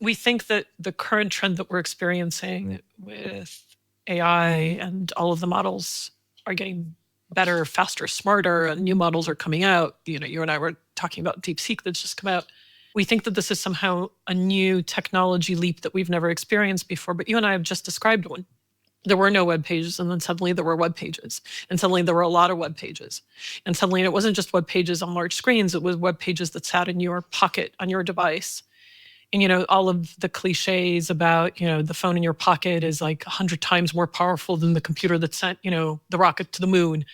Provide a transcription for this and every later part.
We think that the current trend that we're experiencing with AI and all of the models are getting better, faster, smarter, and new models are coming out. You and I were talking about DeepSeek that's just come out. We think that this is somehow a new technology leap that we've never experienced before, but you and I have just described one. There were no web pages, and then suddenly there were web pages, and suddenly there were a lot of web pages. And suddenly it wasn't just web pages on large screens, it was web pages that sat in your pocket on your device. And, all of the cliches about, the phone in your pocket is like 100 times more powerful than the computer that sent, the rocket to the moon.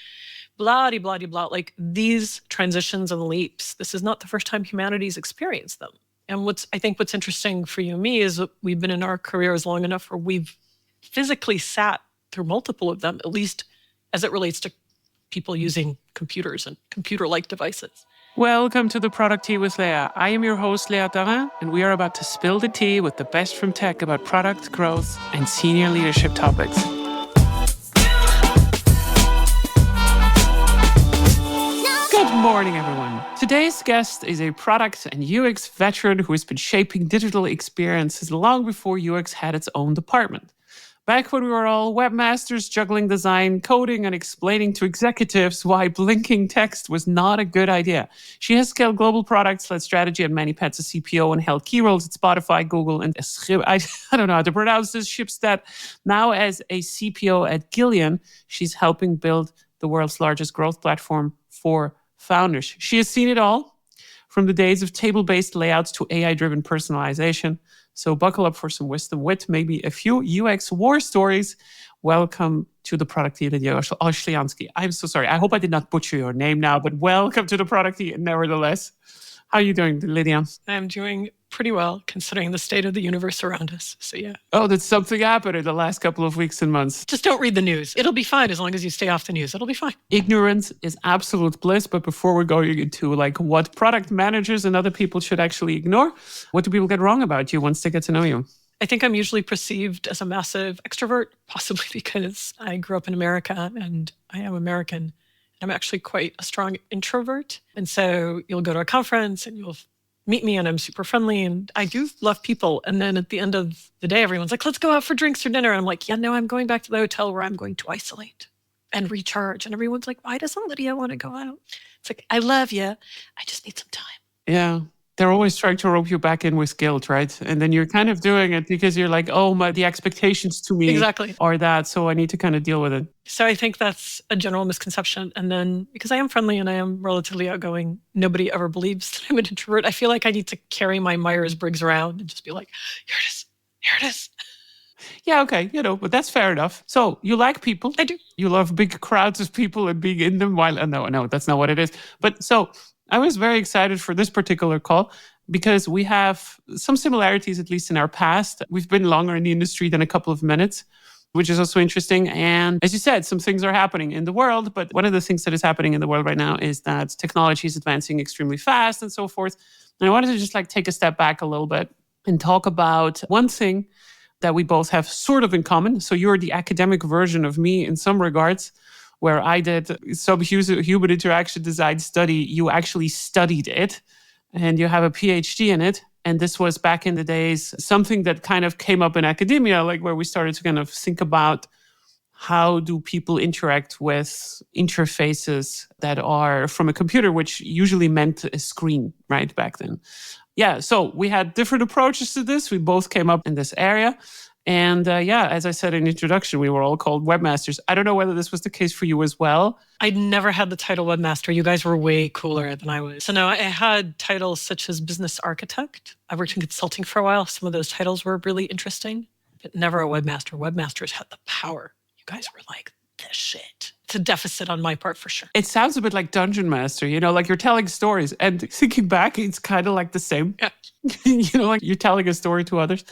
Blah, blah, blah, blah. Like these transitions and leaps, this is not the first time humanity's experienced them. And I think what's interesting for you and me is that we've been in our careers long enough where we've physically sat through multiple of them, at least as it relates to people using computers and computer-like devices. Welcome to the ProducTea with Leah. I am your host, Leah Oshlyansky, and we are about to spill the tea with the best from tech about product, growth, and senior leadership topics. Good morning, everyone. Today's guest is a product and UX veteran who has been shaping digital experiences long before UX had its own department. Back when we were all webmasters juggling design, coding, and explaining to executives why blinking text was not a good idea. She has scaled global products, led strategy at many pets as CPO, and held key roles at Spotify, Google, and I don't know how to pronounce this, Shipstead. Now as a CPO at Gillian, she's helping build the world's largest growth platform for founders. She has seen it all, from the days of table-based layouts to AI-driven personalization. So buckle up for some wisdom with maybe a few UX war stories. Welcome to the ProducTea, Lidia Oshlyansky. I'm so sorry. I hope I did not butcher your name now, but welcome to the ProducTea nevertheless. How are you doing, Lidia? I'm doing pretty well, considering the state of the universe around us. So yeah. Oh, did something happen in the last couple of weeks and months? Just don't read the news. It'll be fine as long as you stay off the news. It'll be fine. Ignorance is absolute bliss. But before we're going into what product managers and other people should actually ignore, what do people get wrong about you once they get to know you? I think I'm usually perceived as a massive extrovert, possibly because I grew up in America and I am American. I'm actually quite a strong introvert. And so you'll go to a conference and you'll meet me and I'm super friendly and I do love people. And then at the end of the day, everyone's like, let's go out for drinks or dinner. And I'm like, yeah, no, I'm going back to the hotel where I'm going to isolate and recharge. And everyone's like, why doesn't Lidia want to go out? It's like, I love you. I just need some time. Yeah. They're always trying to rope you back in with guilt, right? And then you're kind of doing it because you're like, oh, the expectations to me are that, so I need to kind of deal with it. So I think that's a general misconception. And then because I am friendly and I am relatively outgoing, nobody ever believes that I'm an introvert. I feel like I need to carry my Myers-Briggs around and just be like, here it is, here it is. Yeah, okay, but that's fair enough. So you like people. I do. You love big crowds of people and being in them while, no, that's not what it is. But so I was very excited for this particular call because we have some similarities, at least in our past. We've been longer in the industry than a couple of minutes, which is also interesting. And as you said, some things are happening in the world. But one of the things that is happening in the world right now is that technology is advancing extremely fast and so forth. And I wanted to just take a step back a little bit and talk about one thing that we both have sort of in common. So you're the academic version of me in some regards, where I did some human interaction design study. You actually studied it and you have a PhD in it. And this was back in the days, something that kind of came up in academia, like where we started to kind of think about how do people interact with interfaces that are from a computer, which usually meant a screen, right, back then. Yeah, so we had different approaches to this. We both came up in this area. And as I said in the introduction, we were all called webmasters. I don't know whether this was the case for you as well. I'd never had the title webmaster. You guys were way cooler than I was. So no, I had titles such as business architect. I worked in consulting for a while. Some of those titles were really interesting, but never a webmaster. Webmasters had the power. You guys were like the shit. It's a deficit on my part for sure. It sounds a bit like Dungeon Master, like you're telling stories. And thinking back, it's kind of like the same. Yeah. Like you're telling a story to others.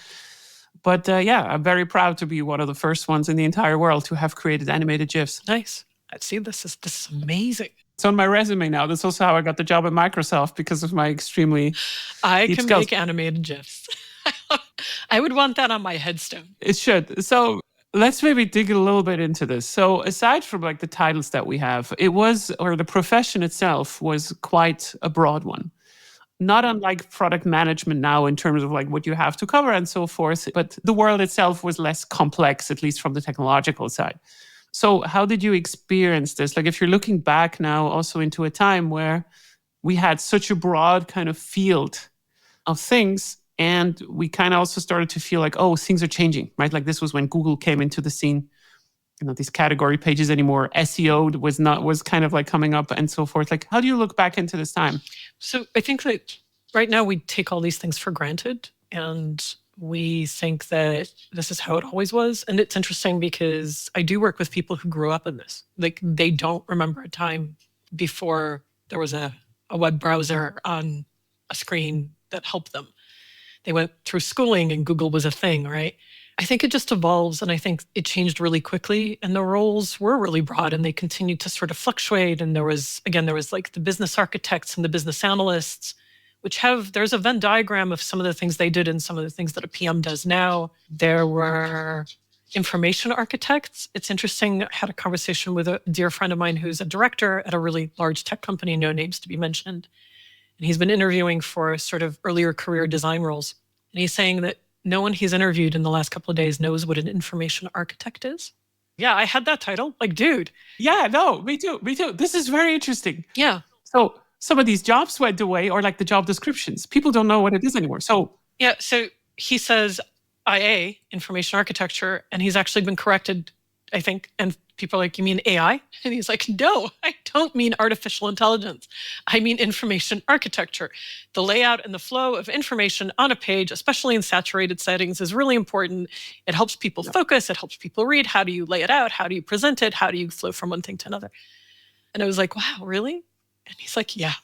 But I'm very proud to be one of the first ones in the entire world to have created animated GIFs. Nice. See, this is amazing. It's on my resume now. That's also how I got the job at Microsoft, because of my extremely I deep can skills. Make animated GIFs. I would want that on my headstone. It should. So let's maybe dig a little bit into this. So aside from the titles that we have, the profession itself was quite a broad one. not unlike product management now in terms of like what you have to cover and so forth, but the world itself was less complex, at least from the technological side. So how did you experience this? Like if you're looking back now also into a time where we had such a broad kind of field of things, and we kind of also started to feel like, oh, things are changing, right? Like this was when Google came into the scene. Not these category pages anymore. SEO was kind of like coming up and so forth. Like, how do you look back into this time? So I think that right now we take all these things for granted, and we think that this is how it always was. And it's interesting because I do work with people who grew up in this. Like they don't remember a time before there was a web browser on a screen that helped them. They went through schooling and Google was a thing, right? I think it just evolves, and I think it changed really quickly, and the roles were really broad and they continued to sort of fluctuate. And there was like the business architects and the business analysts, there's a Venn diagram of some of the things they did and some of the things that a PM does now. There were information architects. It's interesting. I had a conversation with a dear friend of mine who's a director at a really large tech company, no names to be mentioned. And he's been interviewing for sort of earlier career design roles. And he's saying that no one he's interviewed in the last couple of days knows what an information architect is. Yeah, I had that title. Like, dude. Yeah, no, me too. This is very interesting. Yeah. So some of these jobs went away, or like the job descriptions. People don't know what it is anymore. So yeah, so he says IA, information architecture, and he's actually been corrected, I think. And people are like, you mean AI? And he's like, no, I don't mean artificial intelligence. I mean information architecture. The layout and the flow of information on a page, especially in saturated settings, is really important. It helps people focus. It helps people read. How do you lay it out? How do you present it? How do you flow from one thing to another? And I was like, wow, really? And he's like, yeah.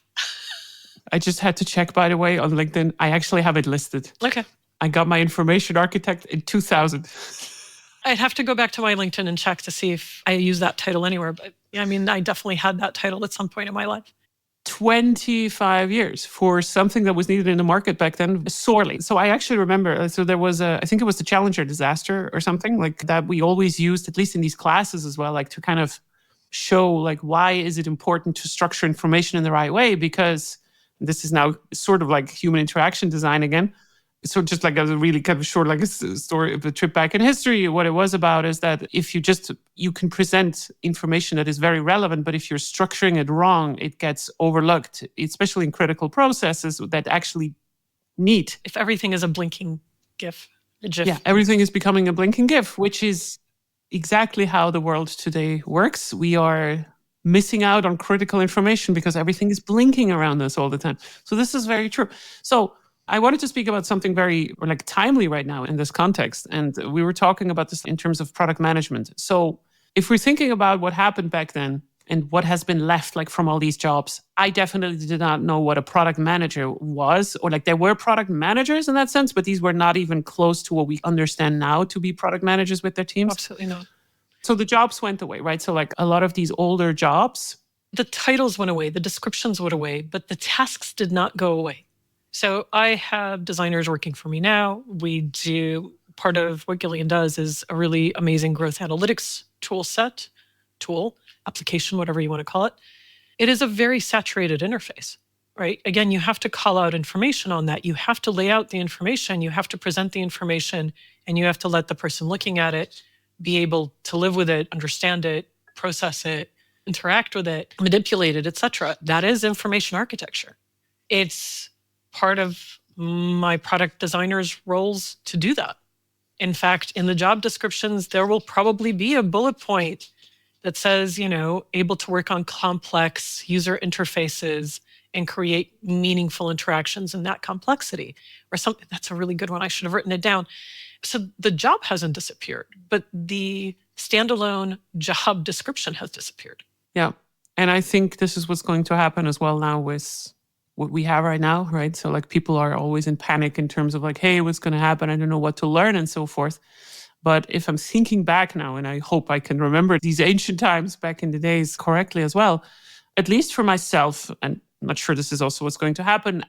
I just had to check, by the way, on LinkedIn. I actually have it listed. Okay. I got my information architect in 2000. I'd have to go back to my LinkedIn and check to see if I use that title anywhere. But I mean, I definitely had that title at some point in my life. 25 years for something that was needed in the market back then, sorely. So I actually remember, so there was I think it was the Challenger disaster or something like that we always used, at least in these classes as well, like to kind of show like, why is it important to structure information in the right way? Because this is now sort of like human interaction design again. So just like as a really kind of short, like a story of a trip back in history, what it was about is that if you can present information that is very relevant, but if you're structuring it wrong, it gets overlooked, especially in critical processes that actually need. If everything is a blinking GIF, a GIF. Yeah, everything is becoming a blinking GIF, which is exactly how the world today works. We are missing out on critical information because everything is blinking around us all the time. So this is very true. So I wanted to speak about something very like timely right now in this context. And we were talking about this in terms of product management. So if we're thinking about what happened back then and what has been left like from all these jobs, I definitely did not know what a product manager was, or like there were product managers in that sense, but these were not even close to what we understand now to be product managers with their teams. Absolutely not. So the jobs went away, right? So like a lot of these older jobs. The titles went away, the descriptions went away, but the tasks did not go away. So I have designers working for me now. Part of what Gillian does is a really amazing growth analytics application, whatever you want to call it. It is a very saturated interface, right? Again, you have to call out information on that. You have to lay out the information, you have to present the information, and you have to let the person looking at it be able to live with it, understand it, process it, interact with it, manipulate it, etc. That is information architecture. It's part of my product designers' roles to do that. In fact, in the job descriptions, there will probably be a bullet point that says, able to work on complex user interfaces and create meaningful interactions in that complexity, or something. That's a really good one. I should have written it down. So the job hasn't disappeared, but the standalone job description has disappeared. Yeah. And I think this is what's going to happen as well now with what we have right now, right? So like people are always in panic in terms of like, hey, what's going to happen? I don't know what to learn and so forth. But if I'm thinking back now, and I hope I can remember these ancient times back in the days correctly as well, at least for myself, and I'm not sure this is also what's going to happen,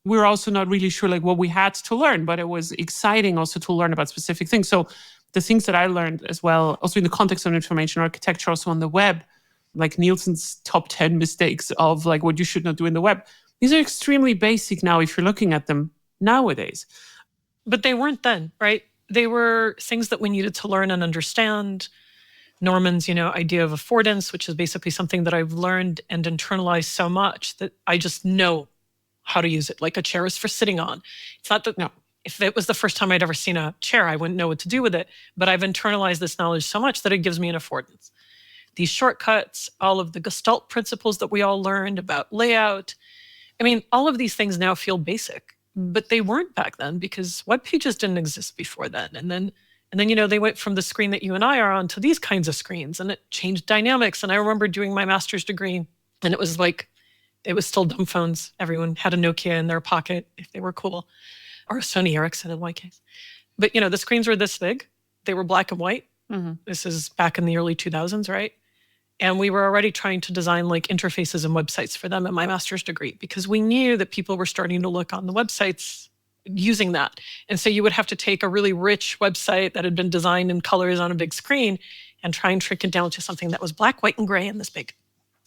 we're also not really sure like what we had to learn, but it was exciting also to learn about specific things. So the things that I learned as well, also in the context of information architecture, also on the web, like Nielsen's top 10 mistakes of like what you should not do in the web. These are extremely basic now if you're looking at them nowadays. But they weren't then, right? They were things that we needed to learn and understand. Norman's, idea of affordance, which is basically something that I've learned and internalized so much that I just know how to use it. Like a chair is for sitting on. It's not that, No. If it was the first time I'd ever seen a chair, I wouldn't know what to do with it. But I've internalized this knowledge so much that it gives me an affordance. These shortcuts, all of the Gestalt principles that we all learned about layout. I mean, all of these things now feel basic, but they weren't back then because web pages didn't exist before then. And then, they went from the screen that you and I are on to these kinds of screens, and it changed dynamics. And I remember doing my master's degree, and it was still dumb phones. Everyone had a Nokia in their pocket if they were cool, or a Sony Ericsson in my case. But, the screens were this big. They were black and white. Mm-hmm. This is back in the early 2000s, right? And we were already trying to design like interfaces and websites for them in my master's degree because we knew that people were starting to look on the websites using that. And so you would have to take a really rich website that had been designed in colors on a big screen and try and trick it down to something that was black, white, and gray and this big.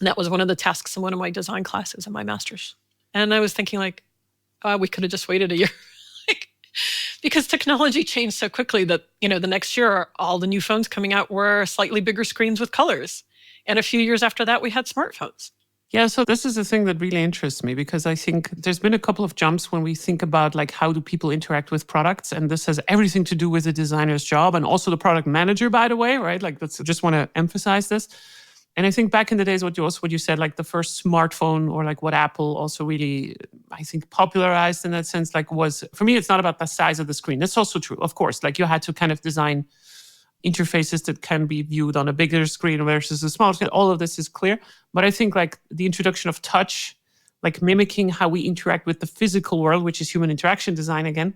And that was one of the tasks in one of my design classes in my master's. And I was thinking we could have just waited a year. Because technology changed so quickly that, the next year, all the new phones coming out were slightly bigger screens with colors. And a few years after that, we had smartphones. Yeah, so this is the thing that really interests me because I think there's been a couple of jumps when we think about like how do people interact with products, and this has everything to do with the designer's job and also the product manager, by the way, right? Like I just want to emphasize this. And I think back in the days, what you said, like the first smartphone or like what Apple also really, I think, popularized in that sense, like was, for me, it's not about the size of the screen. That's also true, of course. Like you had to kind of design interfaces that can be viewed on a bigger screen versus a smaller screen. All of this is clear. But I think like the introduction of touch, like mimicking how we interact with the physical world, which is human interaction design again,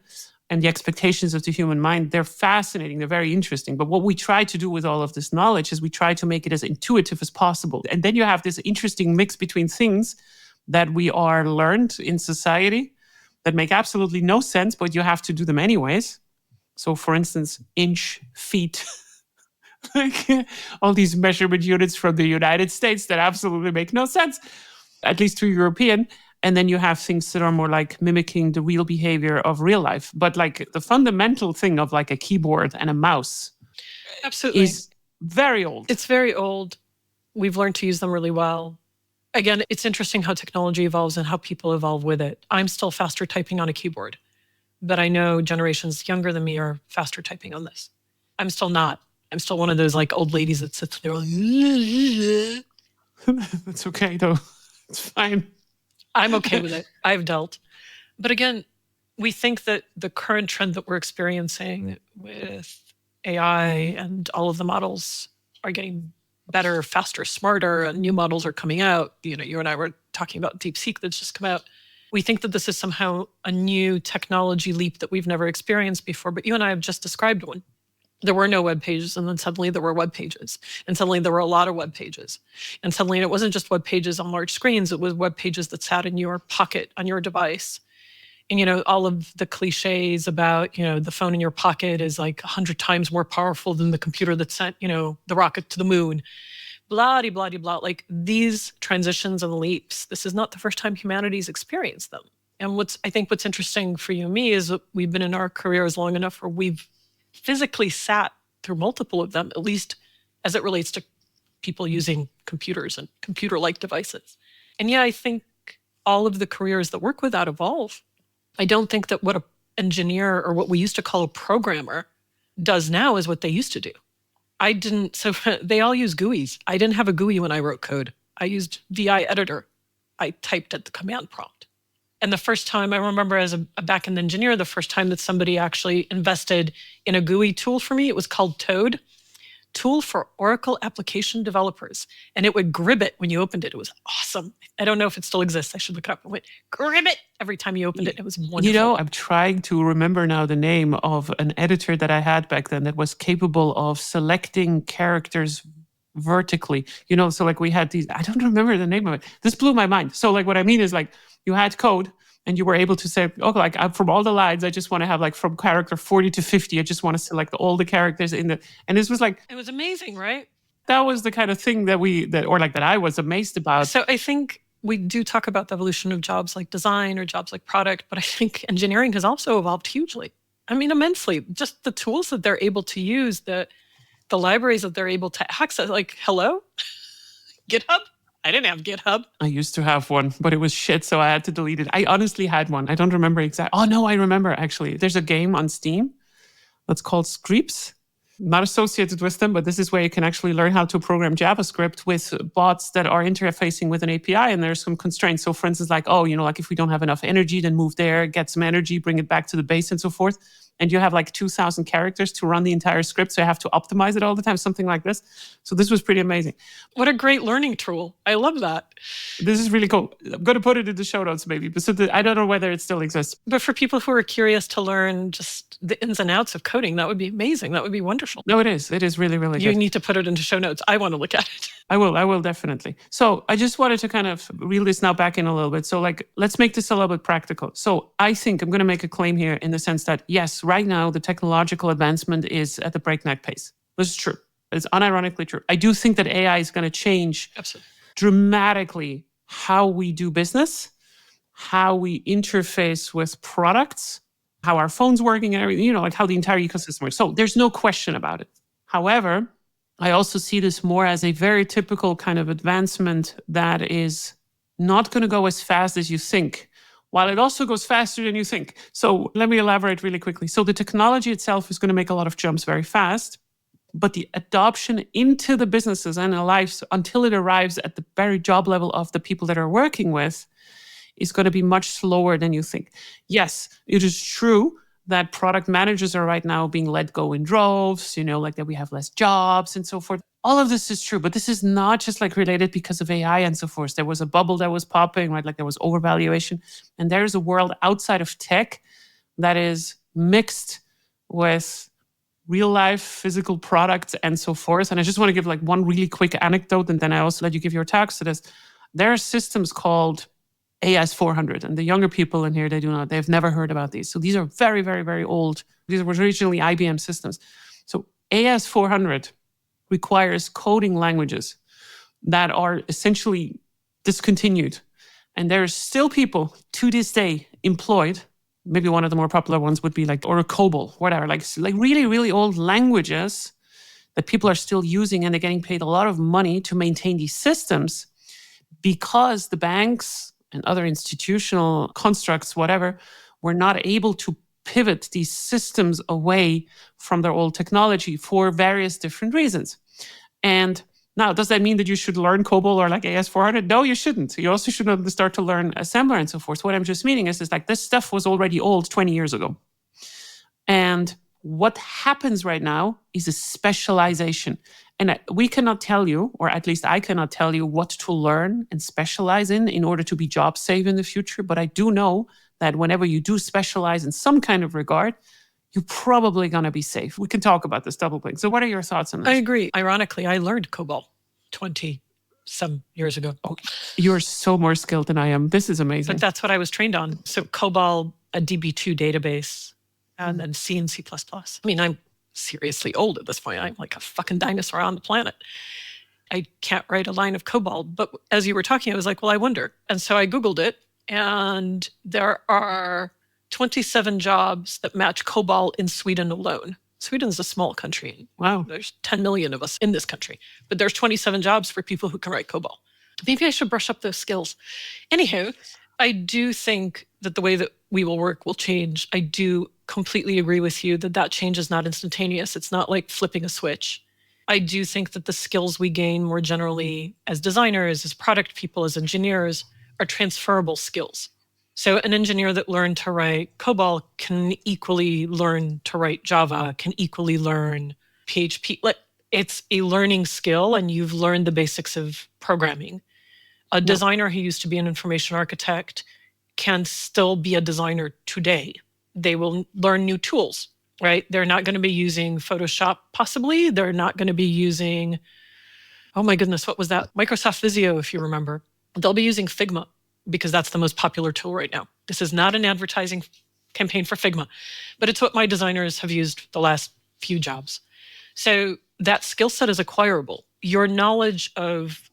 and the expectations of the human mind, they're fascinating. They're very interesting. But what we try to do with all of this knowledge is we try to make it as intuitive as possible. And then you have this interesting mix between things that we are learned in society that make absolutely no sense, but you have to do them anyways. So for instance, inch, feet, like all these measurement units from the United States that absolutely make no sense, at least to European. And then you have things that are more like mimicking the real behavior of real life. But like the fundamental thing of like a keyboard and a mouse absolutely is very old. It's very old. We've learned to use them really well. Again, it's interesting how technology evolves and how people evolve with it. I'm still faster typing on a keyboard, but I know generations younger than me are faster typing on this. I'm still not. I'm still one of those like old ladies that sits there like, That's okay though. It's fine. I'm okay with it. I've dealt. But again, we think that the current trend that we're experiencing with AI and all of the models are getting better, faster, smarter, and new models are coming out. You and I were talking about DeepSeek that's just come out. We think that this is somehow a new technology leap that we've never experienced before, but you and I have just described one. There were no web pages, and then suddenly there were web pages, and suddenly there were a lot of web pages. And suddenly it wasn't just web pages on large screens, it was web pages that sat in your pocket on your device. And, all of the cliches about, the phone in your pocket is like 100 times more powerful than the computer that sent, the rocket to the moon. Blah, blah, blah. Like these transitions and leaps, this is not the first time humanity's experienced them. And I think what's interesting for you and me is that we've been in our careers long enough where we've physically sat through multiple of them, at least as it relates to people using computers and computer-like devices. And yeah, I think all of the careers that work with that evolve. I don't think that what an engineer or what we used to call a programmer does now is what they used to do. So they all use GUIs. I didn't have a GUI when I wrote code. I used VI editor. I typed at the command prompt. And the first time I remember as a back-end engineer, the first time that somebody actually invested in a GUI tool for me, it was called Toad, Tool for Oracle Application Developers. And it would grib it when you opened it. It was awesome. I don't know if it still exists. I should look it up. It went grib it every time you opened it. It was wonderful. I'm trying to remember now the name of an editor that I had back then that was capable of selecting characters vertically. So like we had these, I don't remember the name of it. This blew my mind. So like what I mean is like you had code and you were able to say, from all the lines, I just want to have like from character 40 to 50, I just want to select all the characters and this was like, it was amazing, right? That was the kind of thing that I was amazed about. So I think we do talk about the evolution of jobs like design or jobs like product, but I think engineering has also evolved hugely. I mean, immensely. Just the tools that they're able to use, the libraries that they're able to access. Like, hello? GitHub? I didn't have GitHub. I used to have one, but it was shit, so I had to delete it. I honestly had one. I don't remember exactly. Oh, no, I remember, actually. There's a game on Steam that's called Scripts. Not associated with them, but this is where you can actually learn how to program JavaScript with bots that are interfacing with an API, and there's some constraints. So for instance, like, like if we don't have enough energy, then move there, get some energy, bring it back to the base and so forth. And you have like 2,000 characters to run the entire script. So you have to optimize it all the time, something like this. So this was pretty amazing. What a great learning tool. I love that. This is really cool. I'm going to put it in the show notes maybe. But I don't know whether it still exists. But for people who are curious to learn just the ins and outs of coding, that would be amazing. That would be wonderful. No, it is. It is really, really good. You need to put it into show notes. I want to look at it. I will definitely. So I just wanted to kind of reel this now back in a little bit. So let's make this a little bit practical. So I think I'm going to make a claim here in the sense that, yes, right now the technological advancement is at the breakneck pace. This is true. It's unironically true. I do think that AI is going to change dramatically how we do business, how we interface with products, how our phones working and everything, like how the entire ecosystem works. So there's no question about it. However, I also see this more as a very typical kind of advancement that is not going to go as fast as you think, while it also goes faster than you think. So let me elaborate really quickly. So the technology itself is going to make a lot of jumps very fast, but the adoption into the businesses and the lives until it arrives at the very job level of the people that are working with is going to be much slower than you think. Yes, it is true that product managers are right now being let go in droves, like that we have less jobs and so forth. All of this is true, but this is not just like related because of AI and so forth. There was a bubble that was popping, right? Like there was overvaluation. And there is a world outside of tech that is mixed with real life physical products and so forth. And I just want to give like one really quick anecdote, and then I also let you give your talks to this. There are systems called AS400, and the younger people in here, they've never heard about these. So these are very, very, very old. These were originally IBM systems. So AS400 requires coding languages that are essentially discontinued. And there are still people to this day employed. Maybe one of the more popular ones would be like, or a COBOL, whatever, like really, really old languages that people are still using, and they're getting paid a lot of money to maintain these systems because the banks and other institutional constructs, whatever, were not able to pivot these systems away from their old technology for various different reasons. And now, does that mean that you should learn COBOL or like AS400? No, you shouldn't. You also shouldn't start to learn assembler and so forth. What I'm just meaning is like this stuff was already old 20 years ago. And what happens right now is a specialization. And we cannot tell you, or at least I cannot tell you what to learn and specialize in order to be job safe in the future. But I do know that whenever you do specialize in some kind of regard, you're probably going to be safe. We can talk about this double click. So what are your thoughts on this? I agree. Ironically, I learned COBOL 20-some years ago. Oh, you're so more skilled than I am. This is amazing. But that's what I was trained on. So COBOL, a DB2 database, and then C and C++. I mean, I'm seriously old at this point. I'm like a fucking dinosaur on the planet. I can't write a line of COBOL. But as you were talking, I was like, well, I wonder. And so I Googled it, and there are 27 jobs that match COBOL in Sweden alone. Sweden's a small country. Wow. There's 10 million of us in this country, but there's 27 jobs for people who can write COBOL. Maybe I should brush up those skills. Anyhow, I do think that the way that we will work will change. I do completely agree with you that change is not instantaneous. It's not like flipping a switch. I do think that the skills we gain more generally as designers, as product people, as engineers are transferable skills. So an engineer that learned to write COBOL can equally learn to write Java, can equally learn PHP. It's a learning skill, and you've learned the basics of programming. A designer who used to be an information architect can still be a designer today. They will learn new tools, right? They're not going to be using Photoshop, possibly. They're not going to be using, oh my goodness, what was that? Microsoft Visio, if you remember. They'll be using Figma, because that's the most popular tool right now. This is not an advertising campaign for Figma, but it's what my designers have used the last few jobs. So that skill set is acquirable. Your knowledge of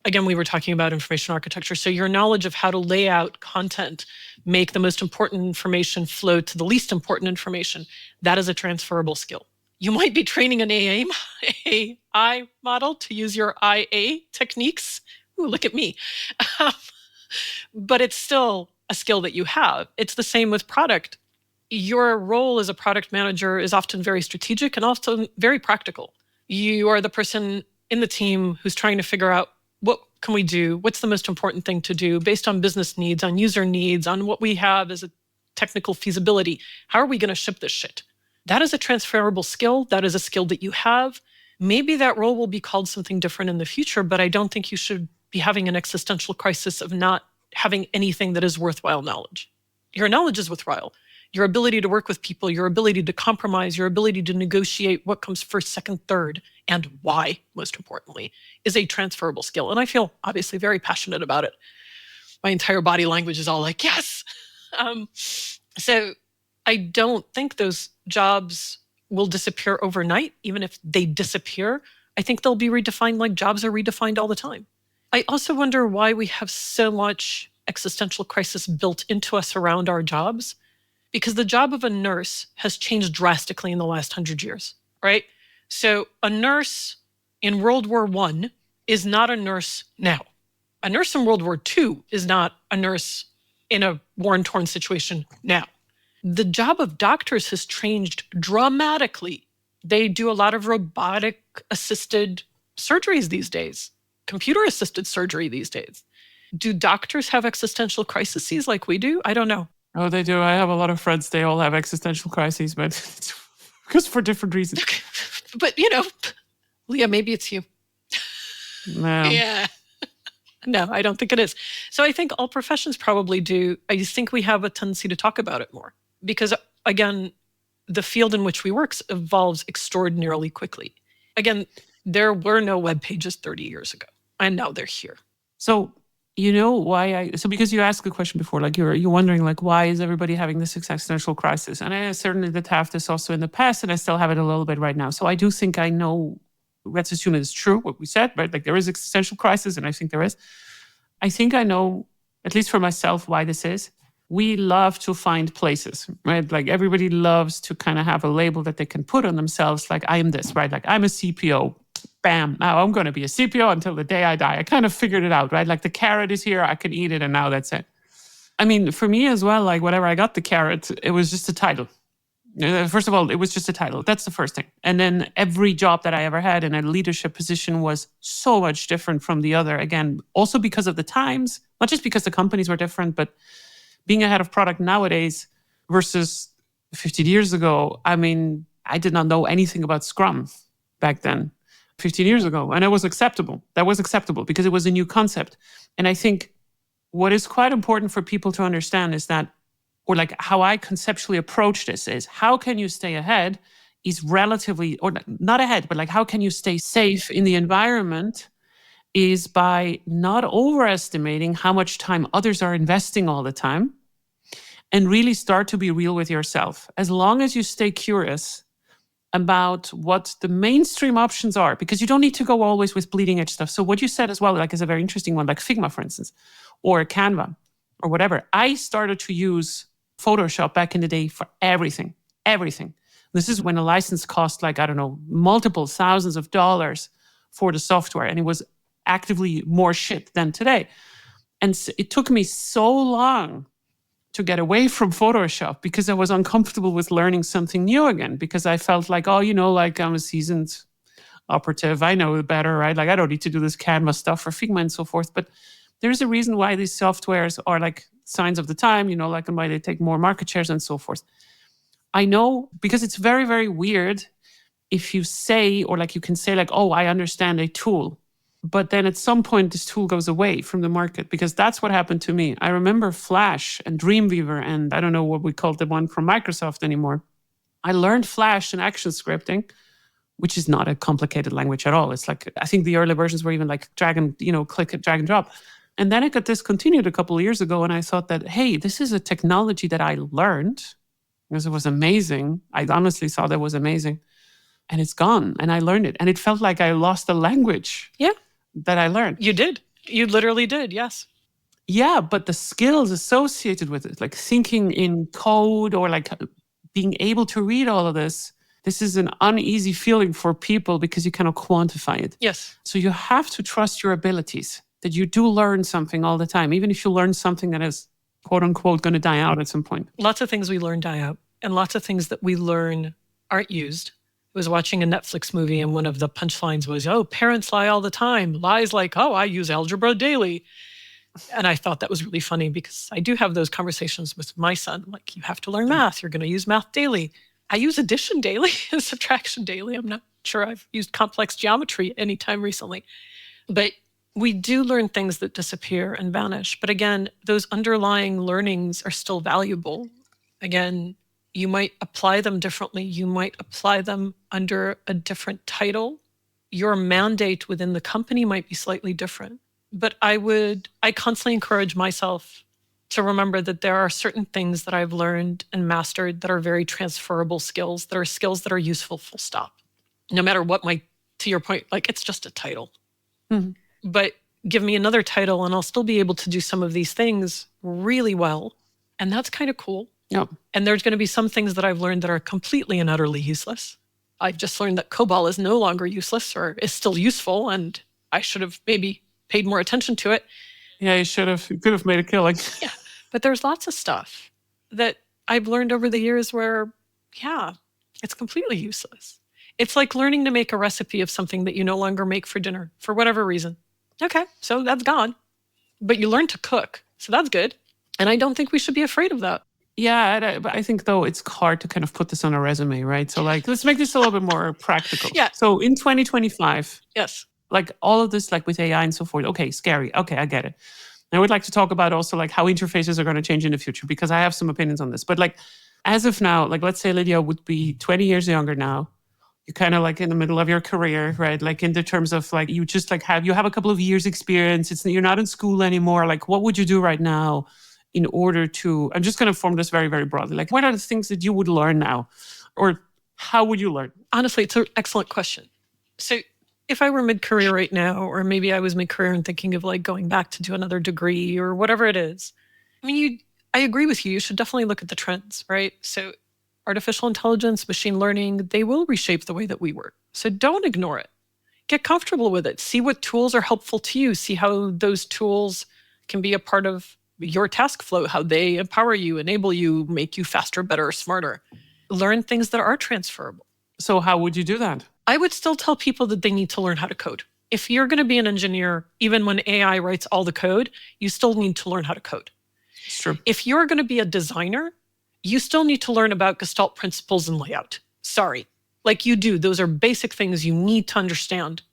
again, we were talking about information architecture. So your knowledge of how to lay out content, make the most important information flow to the least important information, that is a transferable skill. You might be training an AI model to use your IA techniques. Ooh, look at me. But it's still a skill that you have. It's the same with product. Your role as a product manager is often very strategic and also very practical. You are the person in the team who's trying to figure out, what can we do? What's the most important thing to do based on business needs, on user needs, on what we have as a technical feasibility? How are we going to ship this shit? That is a transferable skill. That is a skill that you have. Maybe that role will be called something different in the future, but I don't think you should be having an existential crisis of not having anything that is worthwhile knowledge. Your knowledge is worthwhile. Your ability to work with people, your ability to compromise, your ability to negotiate what comes first, second, third, and why, most importantly, is a transferable skill. And I feel obviously very passionate about it. My entire body language is all like, yes. So I don't think those jobs will disappear overnight. Even if they disappear, I think they'll be redefined like jobs are redefined all the time. I also wonder why we have so much existential crisis built into us around our jobs. Because the job of a nurse has changed drastically in the last 100 years, right? So a nurse in World War I is not a nurse now. A nurse in World War II is not a nurse in a war-torn situation now. The job of doctors has changed dramatically. They do a lot of robotic-assisted surgeries these days, computer-assisted surgery these days. Do doctors have existential crises like we do? I don't know. Oh, they do. I have a lot of friends. They all have existential crises, but because for different reasons. But, Leah, maybe it's you. No. Yeah. No, I don't think it is. So I think all professions probably do. I just think we have a tendency to talk about it more because, again, the field in which we work evolves extraordinarily quickly. Again, there were no web pages 30 years ago, and now they're here. So you know why so because you asked a question before, like you're wondering like, why is everybody having this existential crisis? And I certainly did have this also in the past, and I still have it a little bit right now. So I do think I know, let's assume it's true what we said, right? Like there is existential crisis, and I think there is. I think I know, at least for myself, why this is. We love to find places, right? Like everybody loves to kind of have a label that they can put on themselves, like I am this, right? Like I'm a CPO. Bam, now I'm going to be a CPO until the day I die. I kind of figured it out, right? Like the carrot is here, I can eat it, and now that's it. I mean, for me as well, like whenever I got the carrot, it was just a title. First of all, it was just a title. That's the first thing. And then every job that I ever had in a leadership position was so much different from the other. Again, also because of the times, not just because the companies were different, but being a head of product nowadays versus 15 years ago, I mean, I did not know anything about Scrum back then. 15 years ago, and it was acceptable. That was acceptable because it was a new concept. And I think what is quite important for people to understand is that, or like how I conceptually approach this is, how can you stay ahead is relatively, or not ahead, but like how can you stay safe in the environment is by not overestimating how much time others are investing all the time and really start to be real with yourself. As long as you stay curious about what the mainstream options are, because you don't need to go always with bleeding edge stuff. So what you said as well, like is a very interesting one, like Figma, for instance, or Canva or whatever. I started to use Photoshop back in the day for everything. This is when a license cost like, I don't know, multiple thousands of dollars for the software. And it was actively more shit than today. And it took me so long to get away from Photoshop because I was uncomfortable with learning something new again, because I felt like, oh, like I'm a seasoned operative. I know better, right? Like I don't need to do this Canva stuff for Figma and so forth. But there's a reason why these softwares are like signs of the time, like and why they take more market shares and so forth. I know because it's very, very weird if you say, or like you can say like, oh, I understand a tool. But then at some point, this tool goes away from the market because that's what happened to me. I remember Flash and Dreamweaver, and I don't know what we call the one from Microsoft anymore. I learned Flash and action scripting, which is not a complicated language at all. It's like, I think the early versions were even like click, drag and drop. And then it got discontinued a couple of years ago. And I thought that, hey, this is a technology that I learned because it was amazing. I honestly thought that was amazing. And it's gone. And I learned it. And it felt like I lost a language. Yeah. That I learned. You did. You literally did, yes. Yeah, but the skills associated with it, like thinking in code or like being able to read all of this is an uneasy feeling for people because you cannot quantify it. Yes. So you have to trust your abilities, that you do learn something all the time, even if you learn something that is quote unquote going to die out at some point. Lots of things we learn die out, and lots of things that we learn aren't used. I was watching a Netflix movie, and one of the punchlines was, oh, parents lie all the time. Lies like, oh, I use algebra daily. And I thought that was really funny because I do have those conversations with my son. Like, you have to learn math. You're going to use math daily. I use addition daily and subtraction daily. I'm not sure I've used complex geometry anytime recently. But we do learn things that disappear and vanish. But again, those underlying learnings are still valuable. Again, you might apply them differently. You might apply them under a different title. Your mandate within the company might be slightly different. But I constantly encourage myself to remember that there are certain things that I've learned and mastered that are very transferable skills, that are skills that are useful, full stop. No matter what to your point, like, it's just a title. Mm-hmm. But give me another title and I'll still be able to do some of these things really well. And that's kind of cool. Yep. And there's going to be some things that I've learned that are completely and utterly useless. I've just learned that COBOL is no longer useless or is still useful, and I should have maybe paid more attention to it. Yeah, you should have. You could have made a killing. Yeah, but there's lots of stuff that I've learned over the years where, yeah, it's completely useless. It's like learning to make a recipe of something that you no longer make for dinner for whatever reason. Okay, so that's gone. But you learn to cook, so that's good. And I don't think we should be afraid of that. Yeah, but I think, though, it's hard to kind of put this on a resume, right? So, like, let's make this a little bit more practical. Yeah. So in 2025, yes, like all of this, like with AI and so forth, okay, scary. Okay, I get it. And I would like to talk about also like how interfaces are going to change in the future, because I have some opinions on this. But like, as of now, like, let's say Lydia would be 20 years younger now. You're kind of like in the middle of your career, right? Like in the terms of like, you just like have a couple of years experience. You're not in school anymore. Like, what would you do right now in order to, I'm just going to form this very, very broadly. Like, what are the things that you would learn now? Or how would you learn? Honestly, it's an excellent question. So if I were mid-career right now, or maybe I was mid-career and thinking of like going back to do another degree or whatever it is, I mean, I agree with you. You should definitely look at the trends, right? So artificial intelligence, machine learning, they will reshape the way that we work. So don't ignore it. Get comfortable with it. See what tools are helpful to you. See how those tools can be a part of your task flow, how they empower you, enable you, make you faster, better, smarter. Learn things that are transferable. So how would you do that? I would still tell people that they need to learn how to code. If you're going to be an engineer, even when AI writes all the code, you still need to learn how to code. It's true. If you're going to be a designer, you still need to learn about Gestalt principles and layout. Sorry. Like you do. Those are basic things you need to understand.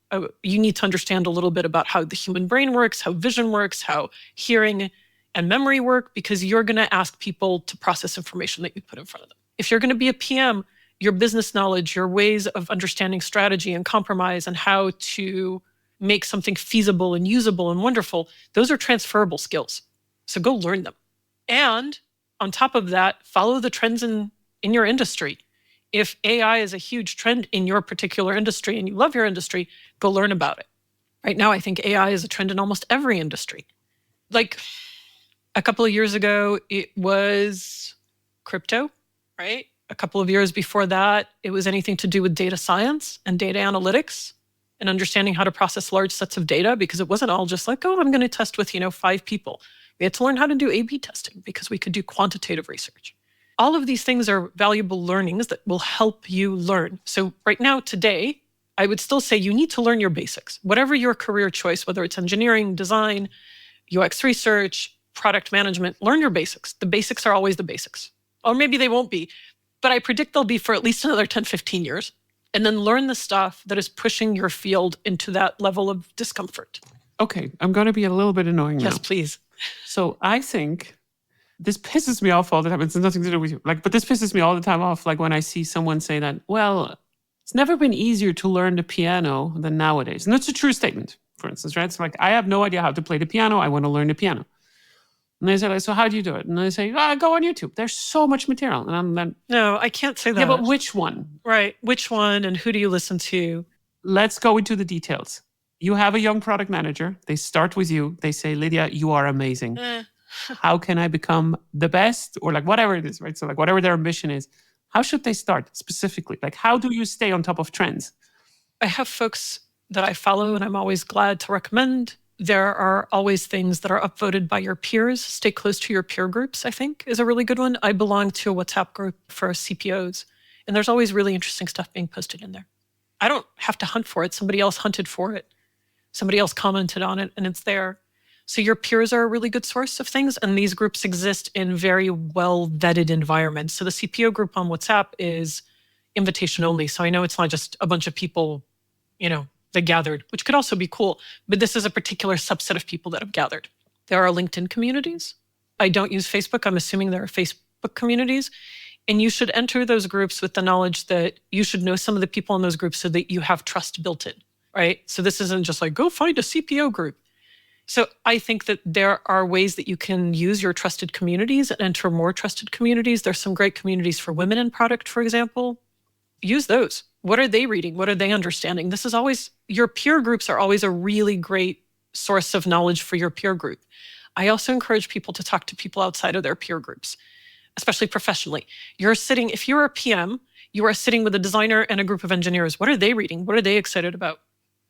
You need to understand a little bit about how the human brain works, how vision works, how hearing and memory work, because you're going to ask people to process information that you put in front of them. If you're going to be a PM, your business knowledge, your ways of understanding strategy and compromise and how to make something feasible and usable and wonderful, those are transferable skills. So go learn them. And on top of that, follow the trends in your industry. If AI is a huge trend in your particular industry and you love your industry, go learn about it. Right now, I think AI is a trend in almost every industry. Like a couple of years ago, it was crypto, right? A couple of years before that, it was anything to do with data science and data analytics and understanding how to process large sets of data, because it wasn't all just like, oh, I'm going to test with, 5 people. We had to learn how to do A/B testing because we could do quantitative research. All of these things are valuable learnings that will help you learn. So right now, today, I would still say you need to learn your basics. Whatever your career choice, whether it's engineering, design, UX research, product management, learn your basics. The basics are always the basics. Or maybe they won't be, but I predict they'll be for at least another 10, 15 years. And then learn the stuff that is pushing your field into that level of discomfort. Okay, I'm going to be a little bit annoying now. Yes, please. So I think this pisses me off all the time. It's nothing to do with you. But this pisses me all the time off. Like when I see someone say that, well, it's never been easier to learn the piano than nowadays. And that's a true statement, for instance, right? It's like, I have no idea how to play the piano. I want to learn the piano. And they say, like, so how do you do it? And I say, go on YouTube. There's so much material. And I'm like, no, I can't say that. Yeah, but which one? Right. Which one and who do you listen to? Let's go into the details. You have a young product manager. They start with you. They say, Lydia, you are amazing. How can I become the best? Or like whatever it is, right? So like whatever their ambition is, how should they start specifically? Like how do you stay on top of trends? I have folks that I follow and I'm always glad to recommend. There are always things that are upvoted by your peers. Stay close to your peer groups, I think, is a really good one. I belong to a WhatsApp group for CPOs, and there's always really interesting stuff being posted in there. I don't have to hunt for it. Somebody else hunted for it. Somebody else commented on it, and it's there. So your peers are a really good source of things, and these groups exist in very well-vetted environments. So the CPO group on WhatsApp is invitation only. So I know it's not just a bunch of people, that gathered, which could also be cool, but this is a particular subset of people that have gathered. There are LinkedIn communities. I don't use Facebook. I'm assuming there are Facebook communities. And you should enter those groups with the knowledge that you should know some of the people in those groups so that you have trust built in, right? So this isn't just like, go find a CPO group. So I think that there are ways that you can use your trusted communities and enter more trusted communities. There's some great communities for women in product, for example. Use those. What are they reading? What are they understanding? This is always, your peer groups are always a really great source of knowledge for your peer group. I also encourage people to talk to people outside of their peer groups, especially professionally. If you're a PM, you are sitting with a designer and a group of engineers. What are they reading? What are they excited about?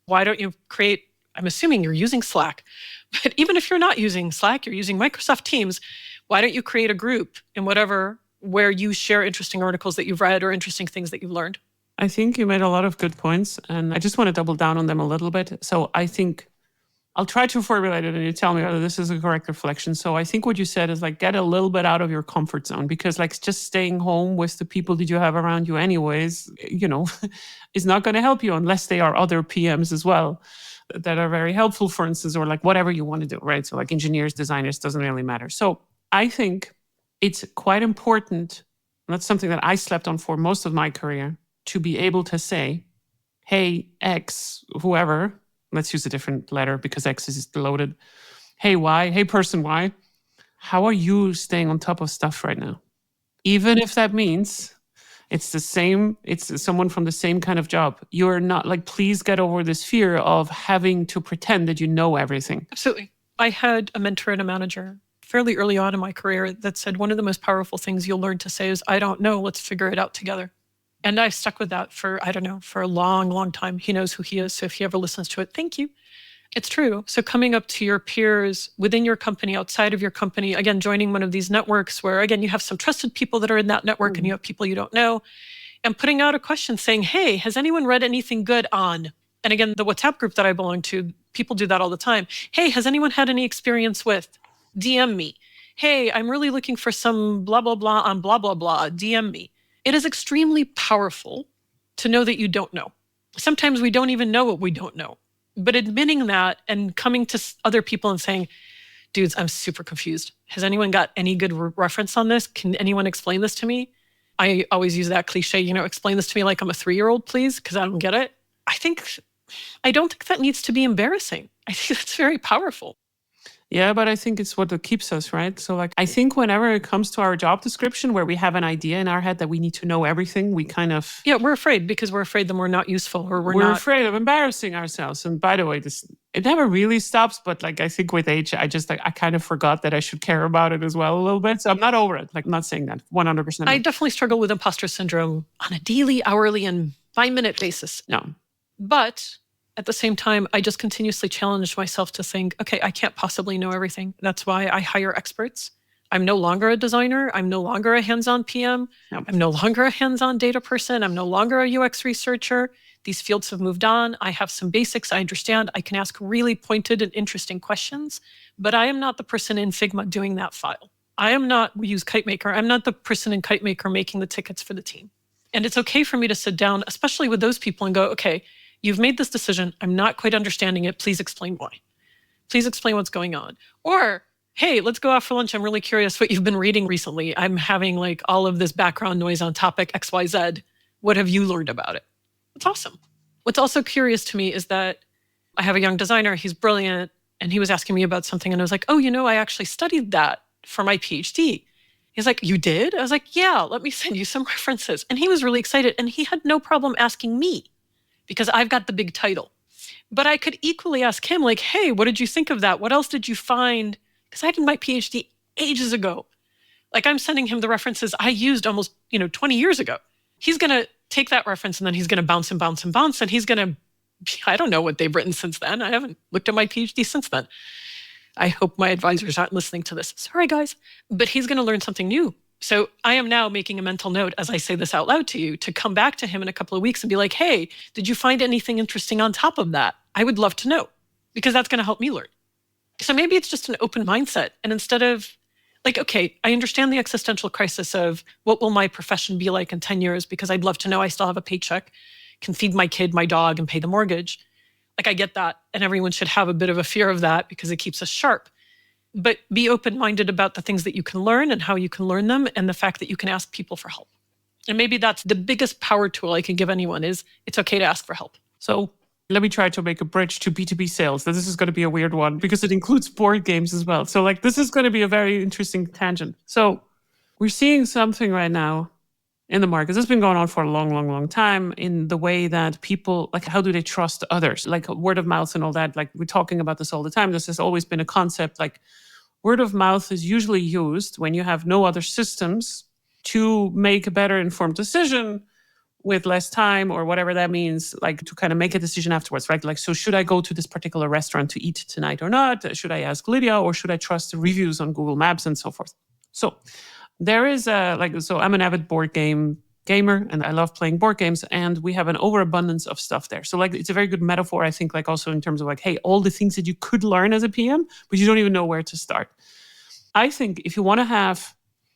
Why don't you create, I'm assuming you're using Slack, but even if you're not using Slack, you're using Microsoft Teams, why don't you create a group in whatever where you share interesting articles that you've read or interesting things that you've learned? I think you made a lot of good points, and I just want to double down on them a little bit. So I think I'll try to formulate it and you tell me whether this is a correct reflection. So I think what you said is like, get a little bit out of your comfort zone, because like just staying home with the people that you have around you anyways, is not going to help you unless they are other PMs as well that are very helpful, for instance, or like whatever you want to do, right? So like engineers, designers, doesn't really matter. So I think it's quite important, and that's something that I slept on for most of my career, to be able to say, hey, X, whoever, let's use a different letter because X is loaded. Hey, Y, hey, person Y, how are you staying on top of stuff right now? Even if that means it's someone from the same kind of job. You're not like, please get over this fear of having to pretend that you know everything. Absolutely. I had a mentor and a manager fairly early on in my career that said, one of the most powerful things you'll learn to say is, I don't know, let's figure it out together. And I've stuck with that for a long, long time. He knows who he is. So if he ever listens to it, thank you. It's true. So coming up to your peers within your company, outside of your company, again, joining one of these networks where, again, you have some trusted people that are in that network and you have people you don't know, and putting out a question saying, hey, has anyone read anything good on? And again, the WhatsApp group that I belong to, people do that all the time. Hey, has anyone had any experience with? DM me. Hey, I'm really looking for some blah, blah, blah on blah, blah, blah. DM me. It is extremely powerful to know that you don't know. Sometimes we don't even know what we don't know. But admitting that and coming to other people and saying, dudes, I'm super confused. Has anyone got any good reference on this? Can anyone explain this to me? I always use that cliche, explain this to me like I'm a 3-year-old, please, because I don't get it. I don't think that needs to be embarrassing. I think that's very powerful. Yeah, but I think it's what keeps us, right? So like, I think whenever it comes to our job description where we have an idea in our head that we need to know everything, we kind of... Yeah, we're afraid because we're afraid that we're not useful or we're We're not... afraid of embarrassing ourselves. And by the way, it never really stops, but like, I think with age, I kind of forgot that I should care about it as well a little bit. So I'm not over it. Like, I'm not saying that 100%. I definitely struggle with imposter syndrome on a daily, hourly, and by-minute basis. No. But at the same time, I just continuously challenge myself to think, okay, I can't possibly know everything. That's why I hire experts. I'm no longer a designer. I'm no longer a hands-on PM. Nope. I'm no longer a hands-on data person. I'm no longer a UX researcher. These fields have moved on. I have some basics. I understand. I can ask really pointed and interesting questions, but I am not the person in Figma doing that file. We use 𝐃𝐞𝐬𝐬𝐫𝐢𝐩𝐭𝐢𝐨𝐧. I'm not the person in 𝐃𝐶maker making the tickets for the team. And it's okay for me to sit down, especially with those people, and go, okay, you've made this decision. I'm not quite understanding it. Please explain why. Please explain what's going on. Or, hey, let's go out for lunch. I'm really curious what you've been reading recently. I'm having like all of this background noise on topic XYZ. What have you learned about it? It's awesome. What's also curious to me is that I have a young designer. He's brilliant. And he was asking me about something. And I was like, oh, I actually studied that for my PhD. He's like, you did? I was like, yeah, let me send you some references. And he was really excited. And he had no problem asking me, because I've got the big title. But I could equally ask him, like, hey, what did you think of that? What else did you find? Because I did my PhD ages ago. Like, I'm sending him the references I used almost, 20 years ago. He's going to take that reference and then he's going to bounce and bounce and bounce. And he's going to, I don't know what they've written since then. I haven't looked at my PhD since then. I hope my advisors aren't listening to this. Sorry, guys. But he's going to learn something new. So I am now making a mental note as I say this out loud to you to come back to him in a couple of weeks and be like, hey, did you find anything interesting on top of that? I would love to know, because that's going to help me learn. So maybe it's just an open mindset. And instead of like, okay, I understand the existential crisis of what will my profession be like in 10 years, because I'd love to know I still have a paycheck, can feed my kid, my dog, and pay the mortgage. Like, I get that. And everyone should have a bit of a fear of that because it keeps us sharp. But be open-minded about the things that you can learn and how you can learn them, and the fact that you can ask people for help. And maybe that's the biggest power tool I can give anyone, is it's okay to ask for help. So let me try to make a bridge to B2B sales. This is going to be a weird one because it includes board games as well. So this is going to be a very interesting tangent. So we're seeing something right now in the market. This has been going on for a long, long, long time, in the way that people, how do they trust others? Like word of mouth and all that. Like, we're talking about this all the time. This has always been a concept. Like, word of mouth is usually used when you have no other systems to make a better informed decision with less time, or whatever that means, like to kind of make a decision afterwards, right? Like, so should I go to this particular restaurant to eat tonight or not? Should I ask Lydia, or should I trust the reviews on Google Maps and so forth? So there is so I'm an avid board game gamer and I love playing board games, and we have an overabundance of stuff there. So it's a very good metaphor, I think, also in terms of hey, all the things that you could learn as a PM, but you don't even know where to start. I think if you want to have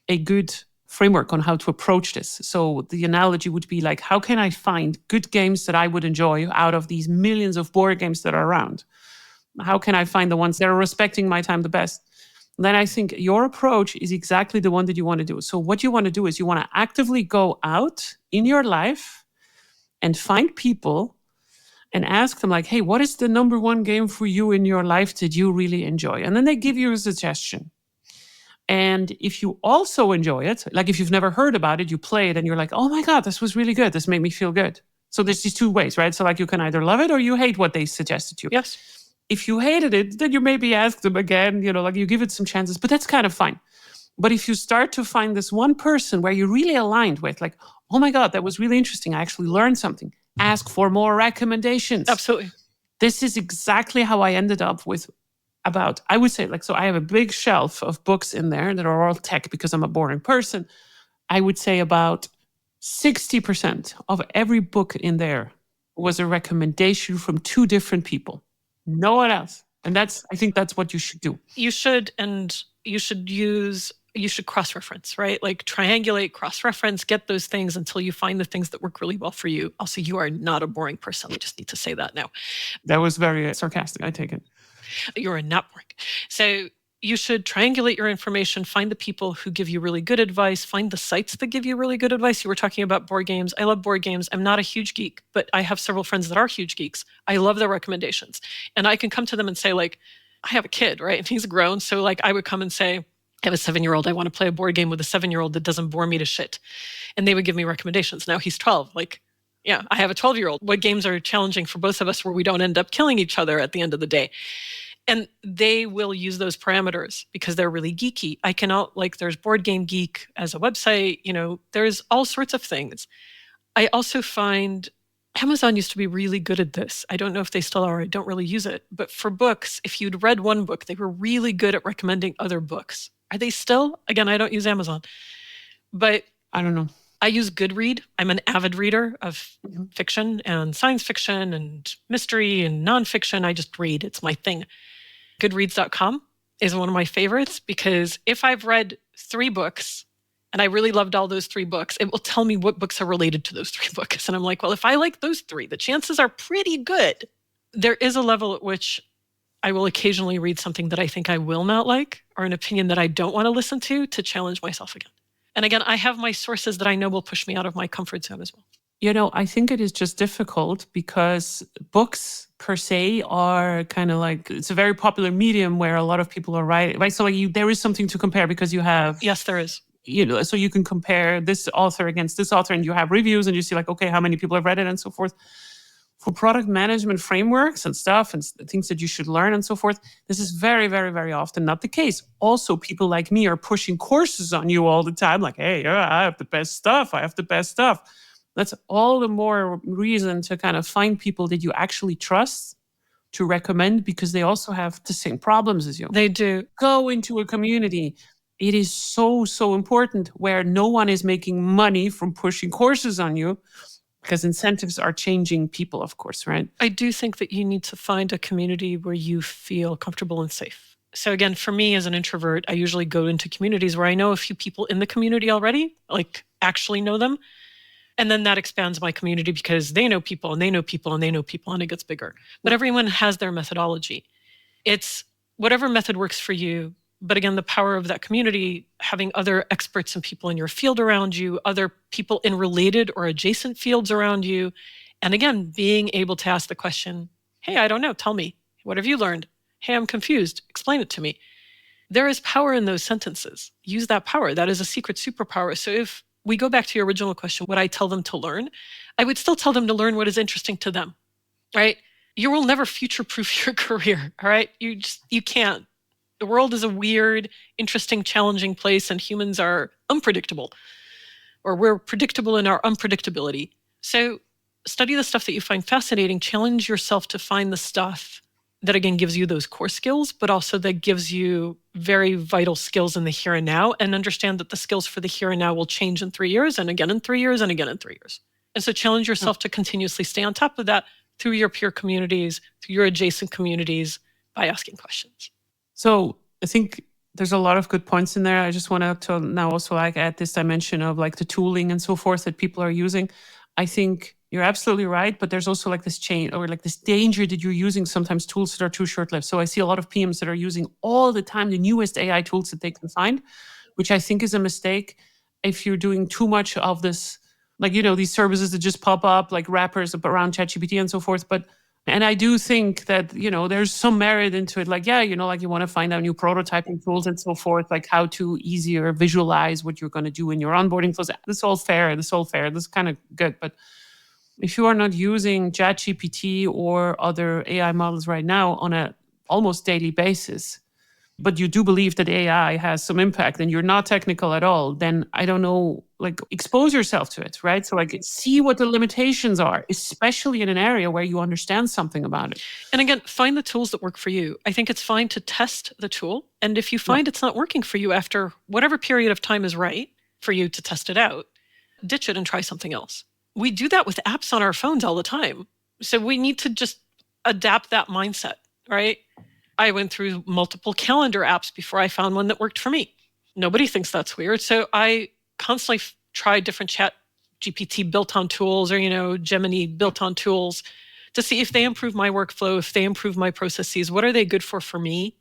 a good framework on how to approach this, so the analogy would be how can I find good games that I would enjoy out of these millions of board games that are around? How can I find the ones that are respecting my time the best? Then I think your approach is exactly the one that you want to do. So what you want to do is you want to actively go out in your life and find people and ask them hey, what is the number one game for you in your life that you really enjoy? And then they give you a suggestion. And if you also enjoy it, if you've never heard about it, you play it and you're like, oh my God, this was really good. This made me feel good. So there's these two ways, right? So you can either love it or you hate what they suggested to you. Yes. If you hated it, then you maybe ask them again, you give it some chances, but that's kind of fine. But if you start to find this one person where you're really aligned with, oh my God, that was really interesting, I actually learned something, ask for more recommendations. Absolutely. This is exactly how I ended up with I would say, so I have a big shelf of books in there that are all tech because I'm a boring person. I would say about 60% of every book in there was a recommendation from two different people. No one else. And I think that's what you should do. You should cross-reference, right? Triangulate, cross-reference, get those things until you find the things that work really well for you. Also, you are not a boring person. I just need to say that now. That was very sarcastic. I take it. You're not boring. So you should triangulate your information, find the people who give you really good advice, find the sites that give you really good advice. You were talking about board games. I love board games. I'm not a huge geek, but I have several friends that are huge geeks. I love their recommendations. And I can come to them and say, I have a kid, right? And he's grown. So I would come and say, I have a 7-year-old. I want to play a board game with a 7-year-old that doesn't bore me to shit. And they would give me recommendations. Now he's 12. Yeah, I have a 12-year-old. What games are challenging for both of us where we don't end up killing each other at the end of the day? And they will use those parameters because they're really geeky. There's Board Game Geek as a website, there's all sorts of things. I also find Amazon used to be really good at this. I don't know if they still are. I don't really use it. But for books, if you'd read one book, they were really good at recommending other books. Are they still? Again, I don't use Amazon. But I don't know. I use Goodread. I'm an avid reader of fiction and science fiction and mystery and nonfiction. I just read. It's my thing. Goodreads.com is one of my favorites because if I've read 3 books and I really loved all those 3 books, it will tell me what books are related to those 3 books. And I'm like, well, if I like those 3, the chances are pretty good. There is a level at which I will occasionally read something that I think I will not like, or an opinion that I don't want to listen to challenge myself again. And again, I have my sources that I know will push me out of my comfort zone as well. I think it is just difficult because books per se are kind of it's a very popular medium where a lot of people are writing, right? So there is something to compare because you have... Yes, there is. So you can compare this author against this author and you have reviews and you see okay, how many people have read it and so forth. for product management frameworks and stuff and things that you should learn and so forth, this is very, very, very often not the case. Also, people like me are pushing courses on you all the time, like, hey, I have the best stuff. I have the best stuff. That's all the more reason to kind of find people that you actually trust to recommend, because they also have the same problems as you. They do. Go into a community. It is so, so important where no one is making money from pushing courses on you, because incentives are changing people, of course, right? I do think that you need to find a community where you feel comfortable and safe. So again, for me as an introvert, I usually go into communities where I know a few people in the community already, like actually know them. And then that expands my community because they know people and they know people and they know people, and it gets bigger. But everyone has their methodology. It's whatever method works for you. But again, the power of that community, having other experts and people in your field around you, other people in related or adjacent fields around you. And again, being able to ask the question, hey, I don't know, tell me, what have you learned? Hey, I'm confused, explain it to me. There is power in those sentences. Use that power. That is a secret superpower. So if we go back to your original question, what I tell them to learn, I would still tell them to learn what is interesting to them, right? You will never future-proof your career, all right? You can't. The world is a weird, interesting, challenging place, and humans are unpredictable, or we're predictable in our unpredictability. So study the stuff that you find fascinating, challenge yourself to find the stuff that, again, gives you those core skills, but also that gives you very vital skills in the here and now, and understand that the skills for the here and now will change in 3 years, and again in 3 years, and again in 3 years. And so challenge yourself to continuously stay on top of that through your peer communities, through your adjacent communities, by asking questions. So I think there's a lot of good points in there. I just want to now also like add this dimension of like the tooling and so forth that people are using. I think you're absolutely right, but there's also like this chain or like this danger that you're using sometimes tools that are too short-lived. So I see a lot of PMs that are using all the time the newest AI tools that they can find, which I think is a mistake if you're doing too much of this, like, you know, these services that just pop up like wrappers around ChatGPT and so forth. And I do think that, you know, there's some merit into it. Like, yeah, you know, like you want to find out new prototyping tools and so forth, like how to easier visualize what you're going to do in your onboarding flows. This is all fair. This is kind of good. But if you are not using ChatGPT or other AI models right now on a almost daily basis, but you do believe that AI has some impact and you're not technical at all, then I don't know, like expose yourself to it, right? So like see what the limitations are, especially in an area where you understand something about it. And again, find the tools that work for you. I think it's fine to test the tool. And if you find it's not working for you after whatever period of time is right for you to test it out, ditch it and try something else. We do that with apps on our phones all the time. So we need to just adapt that mindset, right? I went through multiple calendar apps before I found one that worked for me. Nobody thinks that's weird. So I constantly try different chat GPT built-on tools or, you know, Gemini built-on tools to see if they improve my workflow, if they improve my processes. What are they good for me?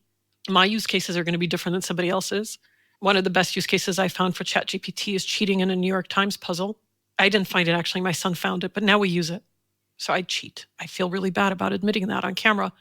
My use cases are going to be different than somebody else's. One of the best use cases I found for chat GPT is cheating in a New York Times puzzle. I didn't find it, actually. My son found it, but now we use it. So I cheat. I feel really bad about admitting that on camera.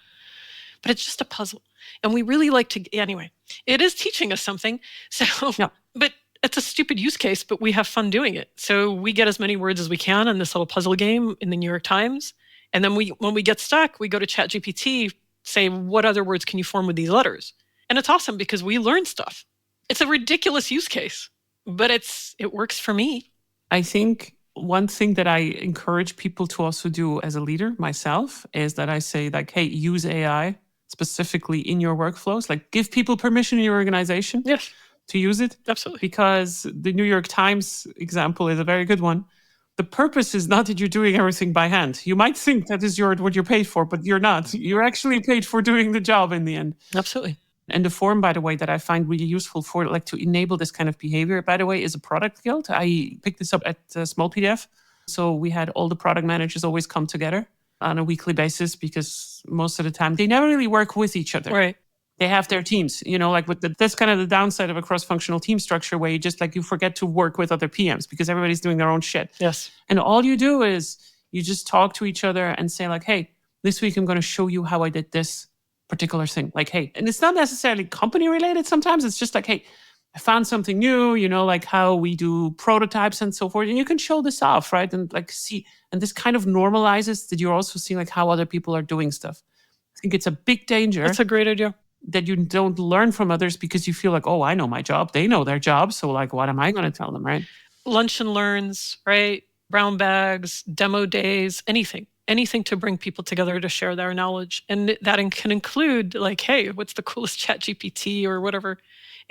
But it's just a puzzle. And we really like to, anyway, it is teaching us something. So, but it's a stupid use case, but we have fun doing it. So we get as many words as we can in this little puzzle game in the New York Times. And then when we get stuck, we go to ChatGPT, say, what other words can you form with these letters? And it's awesome because we learn stuff. It's a ridiculous use case, but it works for me. I think one thing that I encourage people to also do as a leader myself is that I say like, hey, use AI specifically in your workflows, like give people permission in your organization to use it. Absolutely. Because the New York Times example is a very good one. The purpose is not that you're doing everything by hand. You might think that is what you're paid for, but you're not. You're actually paid for doing the job in the end. Absolutely. And the form, by the way, that I find really useful for like to enable this kind of behavior, by the way, is a product guild. I picked this up at Small PDF. So we had all the product managers always come together on a weekly basis because most of the time they never really work with each other. Right. They have their teams, you know, like that's kind of the downside of a cross-functional team structure where you just like you forget to work with other PMs because everybody's doing their own shit. Yes. And all you do is you just talk to each other and say like, hey, this week I'm going to show you how I did this particular thing. Like, hey, and it's not necessarily company related. Sometimes it's just like, hey, I I found something new, like how we do prototypes and so forth. And you can show this off, right? And like see, and this kind of normalizes that you're also seeing like how other people are doing stuff. I think it's a big danger. That's a great idea. That you don't learn from others because you feel like, oh, I know my job. They know their job. So like, what am I going to tell them, right? Lunch and learns, right? Brown bags, demo days, anything to bring people together to share their knowledge. And that can include like, hey, what's the coolest ChatGPT or whatever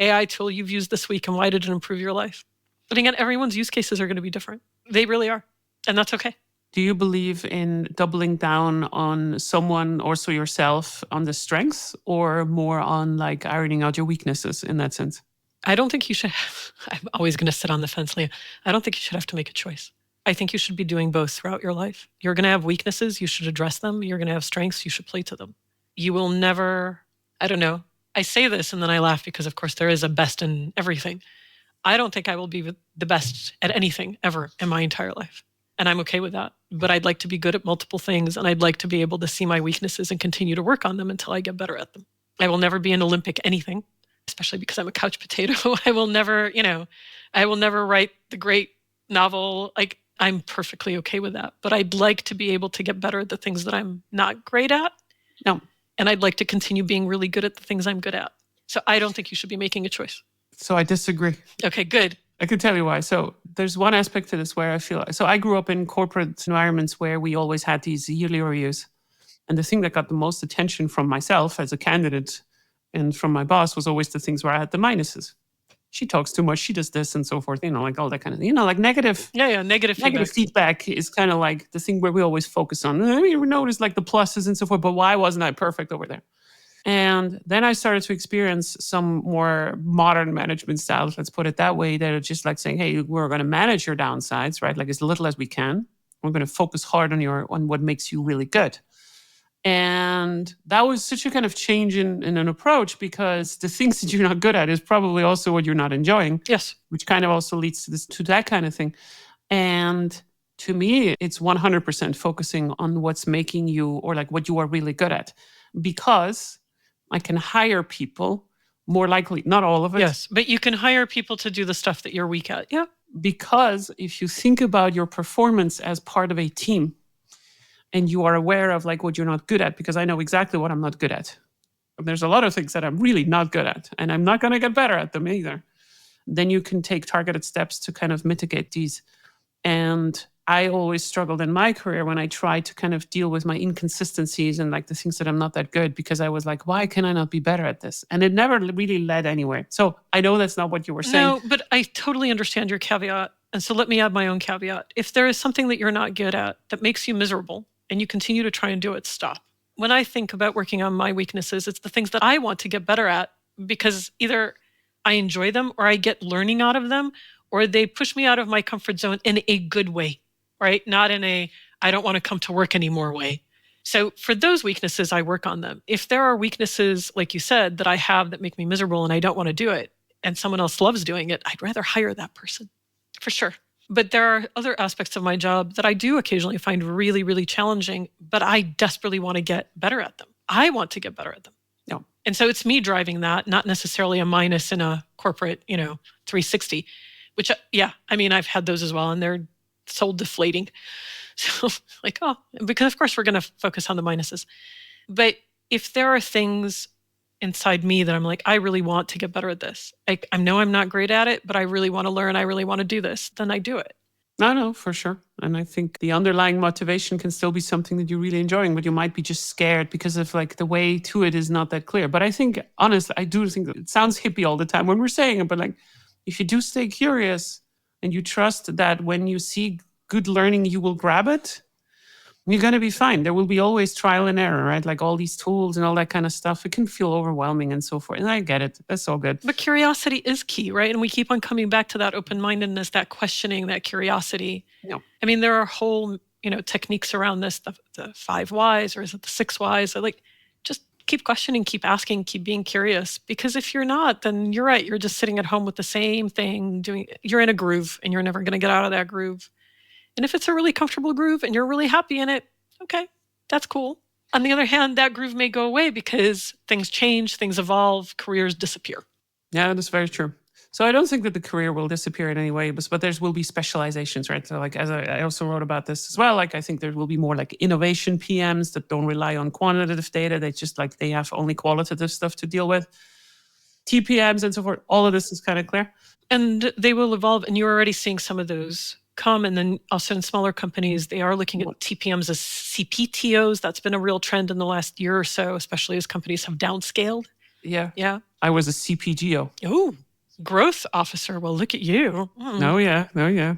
AI tool you've used this week and why did it improve your life? But again, everyone's use cases are going to be different. They really are. And that's okay. Do you believe in doubling down on someone, also yourself, on the strengths or more on like ironing out your weaknesses in that sense? I don't think you should have, I'm always going to sit on the fence, Leah. I don't think you should have to make a choice. I think you should be doing both throughout your life. You're going to have weaknesses, you should address them. You're going to have strengths, you should play to them. You will never, I don't know. I say this and then I laugh because of course there is a best in everything. I don't think I will be the best at anything ever in my entire life. And I'm okay with that. But I'd like to be good at multiple things and I'd like to be able to see my weaknesses and continue to work on them until I get better at them. I will never be an Olympic anything, especially because I'm a couch potato. I will never write the great novel. Like, I'm perfectly okay with that. But I'd like to be able to get better at the things that I'm not great at. No. And I'd like to continue being really good at the things I'm good at. So I don't think you should be making a choice. So I disagree. Okay, good. I can tell you why. So there's one aspect to this where I feel, so I grew up in corporate environments where we always had these yearly reviews. And the thing that got the most attention from myself as a candidate and from my boss was always the things where I had the minuses. She talks too much, she does this and so forth, like all that kind of, like negative. Yeah, negative feedback is kind of like the thing where we always focus on. We notice like the pluses and so forth, but why wasn't I perfect over there? And then I started to experience some more modern management styles, let's put it that way, that are just like saying, hey, we're going to manage your downsides, right? Like as little as we can. We're going to focus hard on what makes you really good. And that was such a kind of change in an approach because the things that you're not good at is probably also what you're not enjoying. Yes. Which kind of also leads to that kind of thing. And to me, it's 100% focusing on what's making you or like what you are really good at. Because I can hire people more likely, not all of it. Yes, but you can hire people to do the stuff that you're weak at. Yeah. Because if you think about your performance as part of a team, and you are aware of like what you're not good at, because I know exactly what I'm not good at. There's a lot of things that I'm really not good at, and I'm not going to get better at them either. Then you can take targeted steps to kind of mitigate these. And I always struggled in my career when I tried to kind of deal with my inconsistencies and like the things that I'm not that good, because I was like, why can I not be better at this? And it never really led anywhere. So I know that's not what you were saying. No, but I totally understand your caveat. And so let me add my own caveat. If there is something that you're not good at that makes you miserable, and you continue to try and do it, stop. When I think about working on my weaknesses, it's the things that I want to get better at because either I enjoy them or I get learning out of them, or they push me out of my comfort zone in a good way, right? Not in a, I don't want to come to work anymore way. So for those weaknesses, I work on them. If there are weaknesses, like you said, that I have that make me miserable and I don't want to do it, and someone else loves doing it, I'd rather hire that person, for sure. But there are other aspects of my job that I do occasionally find really, really challenging, but I desperately want to get better at them. I want to get better at them. No. And so it's me driving that, not necessarily a minus in a corporate, 360, which, I've had those as well, and they're soul deflating. So because of course we're going to focus on the minuses. But if there are things inside me that I'm like, I really want to get better at this. I know I'm not great at it, but I really want to learn. I really want to do this. Then I do it. No, for sure. And I think the underlying motivation can still be something that you're really enjoying, but you might be just scared because of like the way to it is not that clear. But I think, honestly, I do think that it sounds hippie all the time when we're saying it, but like if you do stay curious and you trust that when you see good learning, you will grab it, you're going to be fine. There will be always trial and error, right? Like all these tools and all that kind of stuff. It can feel overwhelming and so forth. And I get it. That's all good. But curiosity is key, right? And we keep on coming back to that open-mindedness, that questioning, that curiosity. No. I mean, there are whole, techniques around this, the 5 whys, or is it the 6 whys? So just keep questioning, keep asking, keep being curious. Because if you're not, then you're right. You're just sitting at home with the same thing, you're in a groove and you're never going to get out of that groove. And if it's a really comfortable groove and you're really happy in it, okay, that's cool. On the other hand, that groove may go away because things change, things evolve, careers disappear. Yeah, that's very true. So I don't think that the career will disappear in any way, but there will be specializations, right? So like, as I also wrote about this as well, like I think there will be more like innovation PMs that don't rely on quantitative data. They just like, they have only qualitative stuff to deal with. TPMs and so forth. All of this is kind of clear. And they will evolve. And you're already seeing some of those come. And then also in smaller companies, they are looking at TPMs as CPTOs. That's been a real trend in the last year or so, especially as companies have downscaled. Yeah. Yeah. I was a CPGO. Oh, growth officer. Well, look at you. No, yeah.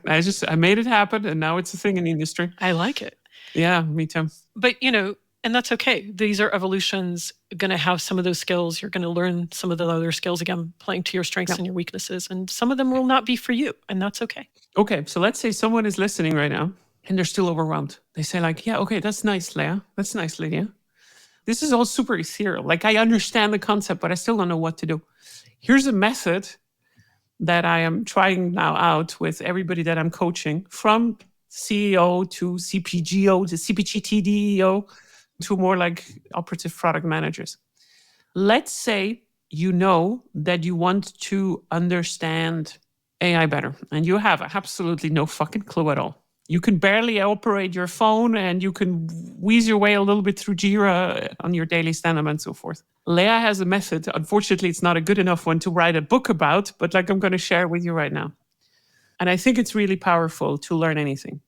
I made it happen, and now it's a thing in the industry. I like it. Yeah, me too. But, and that's okay. These are evolutions. Going to have some of those skills. You're going to learn some of the other skills, again, playing to your strengths and your weaknesses. And some of them will not be for you, and that's okay. Okay, so let's say someone is listening right now, and they're still overwhelmed. They say like, yeah, okay, that's nice, Leah. That's nice, Lydia. This is all super ethereal. Like, I understand the concept, but I still don't know what to do. Here's a method that I am trying now out with everybody that I'm coaching, from CEO to CPGO to CPGTDEO to more like operative product managers. Let's say you know that you want to understand AI better, and you have absolutely no fucking clue at all. You can barely operate your phone, and you can wheeze your way a little bit through Jira on your daily stand-up and so forth. Leah has a method. Unfortunately, it's not a good enough one to write a book about, but like, I'm going to share with you right now. And I think it's really powerful to learn anything.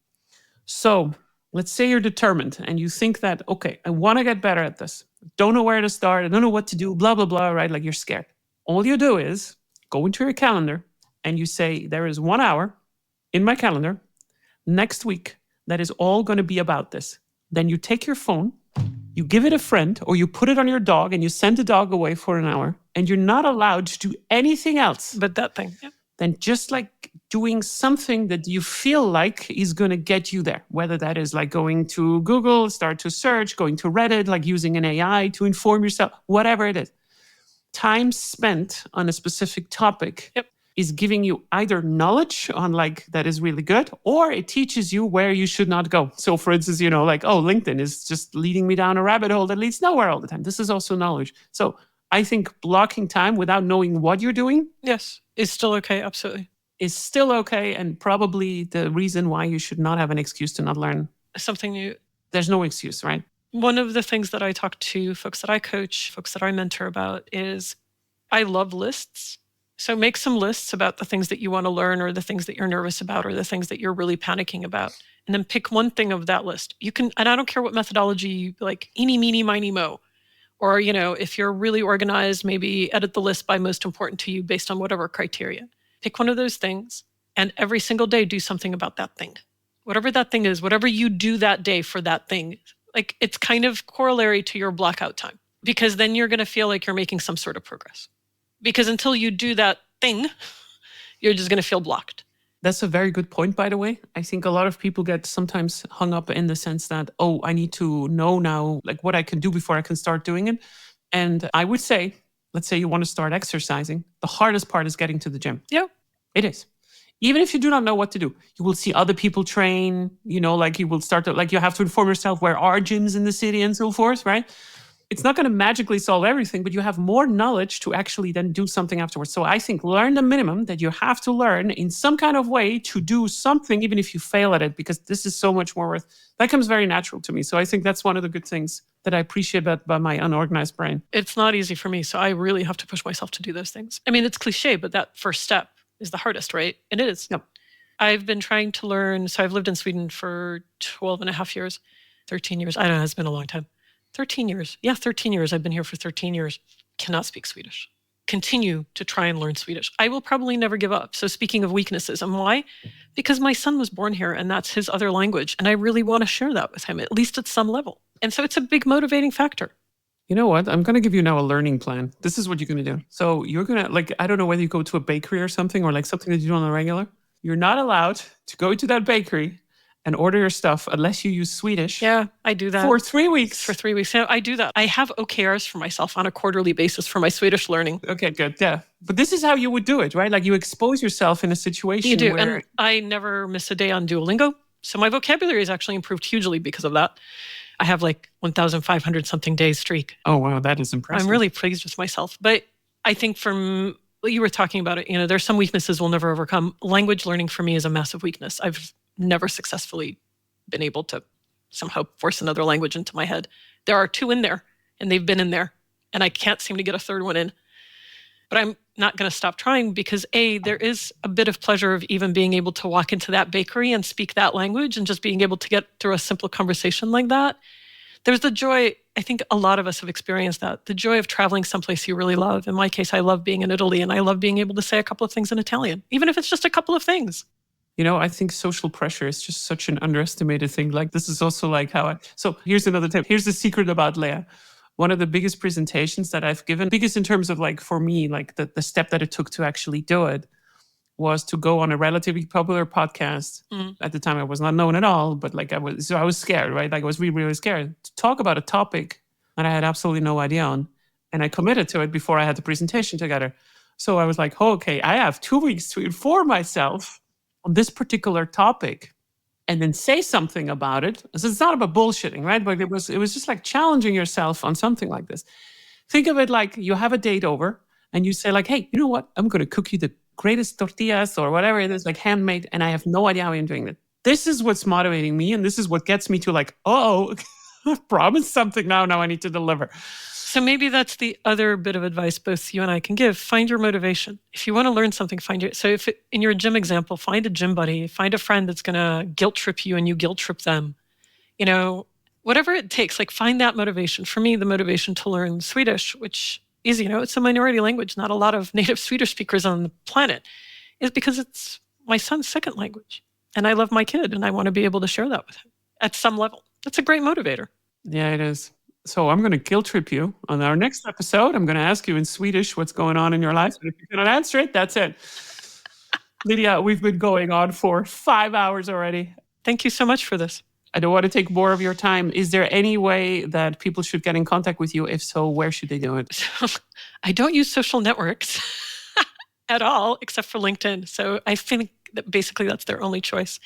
So let's say you're determined and you think that, okay, I want to get better at this. Don't know where to start. I don't know what to do, blah, blah, blah, right? Like, you're scared. All you do is go into your calendar and you say, there is 1 hour in my calendar next week that is all going to be about this. Then you take your phone, you give it a friend, or you put it on your dog and you send the dog away for an hour, and you're not allowed to do anything else but that thing. Yeah. Then just like doing something that you feel like is going to get you there, whether that is like going to Google, start to search, going to Reddit, like using an AI to inform yourself, whatever it is. Time spent on a specific topic is giving you either knowledge on like that is really good, or it teaches you where you should not go. So for instance, like, oh, LinkedIn is just leading me down a rabbit hole that leads nowhere all the time. This is also knowledge. So I think blocking time without knowing what you're doing, yes, is still okay. Absolutely. Is still okay, and probably the reason why you should not have an excuse to not learn something new. There's no excuse, right? One of the things that I talk to folks that I coach, folks that I mentor about, is I love lists. So make some lists about the things that you want to learn, or the things that you're nervous about, or the things that you're really panicking about. And then pick one thing of that list. You can, and I don't care what methodology, like eeny, meeny, miny, mo. Or, if you're really organized, maybe edit the list by most important to you based on whatever criteria. Pick one of those things, and every single day do something about that thing. Whatever that thing is, whatever you do that day for that thing, like, it's kind of corollary to your blackout time, because then you're going to feel like you're making some sort of progress. Because until you do that thing, you're just going to feel blocked. That's a very good point, by the way. I think a lot of people get sometimes hung up in the sense that, oh, I need to know now like what I can do before I can start doing it. And I would say, let's say you want to start exercising. The hardest part is getting to the gym. Yeah. It is. Even if you do not know what to do, you will see other people train, like you will start to, like, you have to inform yourself where are gyms in the city and so forth, right? It's not going to magically solve everything, but you have more knowledge to actually then do something afterwards. So I think learn the minimum that you have to learn in some kind of way to do something, even if you fail at it, because this is so much more worth. That comes very natural to me. So I think that's one of the good things that I appreciate about my unorganized brain. It's not easy for me, so I really have to push myself to do those things. I mean, it's cliche, but that first step is the hardest, right? And it is. Yep. I've been trying to learn. So I've lived in Sweden for 12 and a half years, 13 years. I don't know, it's been a long time. 13 years. Yeah, 13 years. I've been here for 13 years. Cannot speak Swedish. Continue to try and learn Swedish. I will probably never give up. So speaking of weaknesses, and why? Because my son was born here and that's his other language. And I really want to share that with him, at least at some level. And so it's a big motivating factor. You know what? I'm going to give you now a learning plan. This is what you're going to do. So you're going to, like, I don't know whether you go to a bakery or something, or like something that you do on a regular. You're not allowed to go to that bakery and order your stuff unless you use Swedish. Yeah, I do that. For 3 weeks. For 3 weeks. Yeah, I do that. I have OKRs for myself on a quarterly basis for my Swedish learning. Okay, good. Yeah. But this is how you would do it, right? Like, you expose yourself in a situation you do. where... And I never miss a day on Duolingo. So my vocabulary has actually improved hugely because of that. I have like 1,500 something days streak. Oh, wow. That is impressive. I'm really pleased with myself. But I think Well, you were talking about it. There's some weaknesses we'll never overcome. Language learning for me is a massive weakness. I've never successfully been able to somehow force another language into my head. There are 2 in there, and they've been in there, and I can't seem to get a 3rd one in. But I'm not going to stop trying because there is a bit of pleasure of even being able to walk into that bakery and speak that language and just being able to get through a simple conversation like that. There's the joy, I think a lot of us have experienced that, the joy of traveling someplace you really love. In my case, I love being in Italy, and I love being able to say a couple of things in Italian, even if it's just a couple of things. I think social pressure is just such an underestimated thing. Like, this is also like so here's another tip. Here's the secret about Leah. One of the biggest presentations that I've given, biggest in terms of like, for me, like the step that it took to actually do it was to go on a relatively popular podcast. At the time, I was not known at all, but like I was scared, right? Like I was really, really scared to talk about a topic that I had absolutely no idea on. And I committed to it before I had the presentation together. So I was like, okay, I have 2 weeks to inform myself on this particular topic and then say something about it. So it's not about bullshitting, right? But it was just like challenging yourself on something like this. Think of it like you have a date over and you say like, hey, you know what? I'm going to cook you the greatest tortillas or whatever it is, like handmade, and I have no idea how I'm doing it. This is what's motivating me, and this is what gets me to like, I've promised something now I need to deliver. So maybe that's the other bit of advice both you and I can give. Find your motivation. If you want to learn something, in your gym example, find a gym buddy, find a friend that's going to guilt trip you and you guilt trip them. Whatever it takes, like find that motivation. For me, the motivation to learn Swedish, which is, it's a minority language, not a lot of native Swedish speakers on the planet, is because it's my son's 2nd language. And I love my kid and I want to be able to share that with him at some level. That's a great motivator. Yeah, it is. So I'm going to guilt trip you on our next episode. I'm going to ask you in Swedish what's going on in your life. And if you cannot answer it, that's it. Lydia, we've been going on for 5 hours already. Thank you so much for this. I don't want to take more of your time. Is there any way that people should get in contact with you? If so, where should they do it? So, I don't use social networks at all, except for LinkedIn. So I think that basically that's their only choice.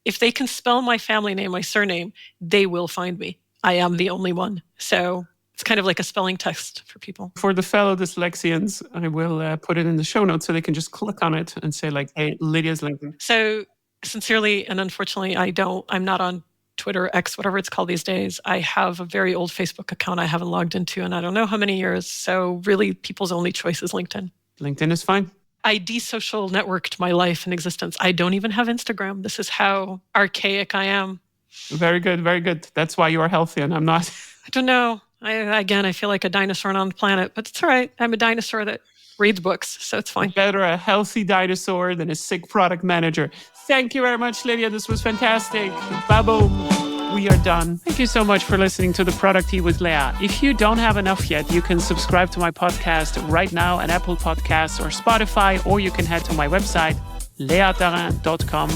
If they can spell my family name, my surname, they will find me. I am the only one. So it's kind of like a spelling test for people. For the fellow dyslexians, I will put it in the show notes so they can just click on it and say like, hey, Lydia's LinkedIn. So sincerely and unfortunately, I'm not on Twitter, X, whatever it's called these days. I have a very old Facebook account I haven't logged into in I don't know how many years. So really people's only choice is LinkedIn. LinkedIn is fine. I de-social networked my life and existence. I don't even have Instagram. This is how archaic I am. Very good, very good. That's why you are healthy and I'm not. I don't know. I feel like a dinosaur on the planet, but it's all right. I'm a dinosaur that reads books, so it's fine. Better a healthy dinosaur than a sick product manager. Thank you very much, Lydia. This was fantastic. Baboom. We are done. Thank you so much for listening to the ProducTea with Leah. If you don't have enough yet, you can subscribe to my podcast right now on Apple Podcasts or Spotify, or you can head to my website, leahtarin.com,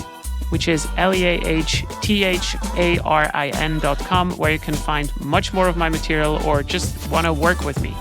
which is leahtarin.com, where you can find much more of my material or just want to work with me.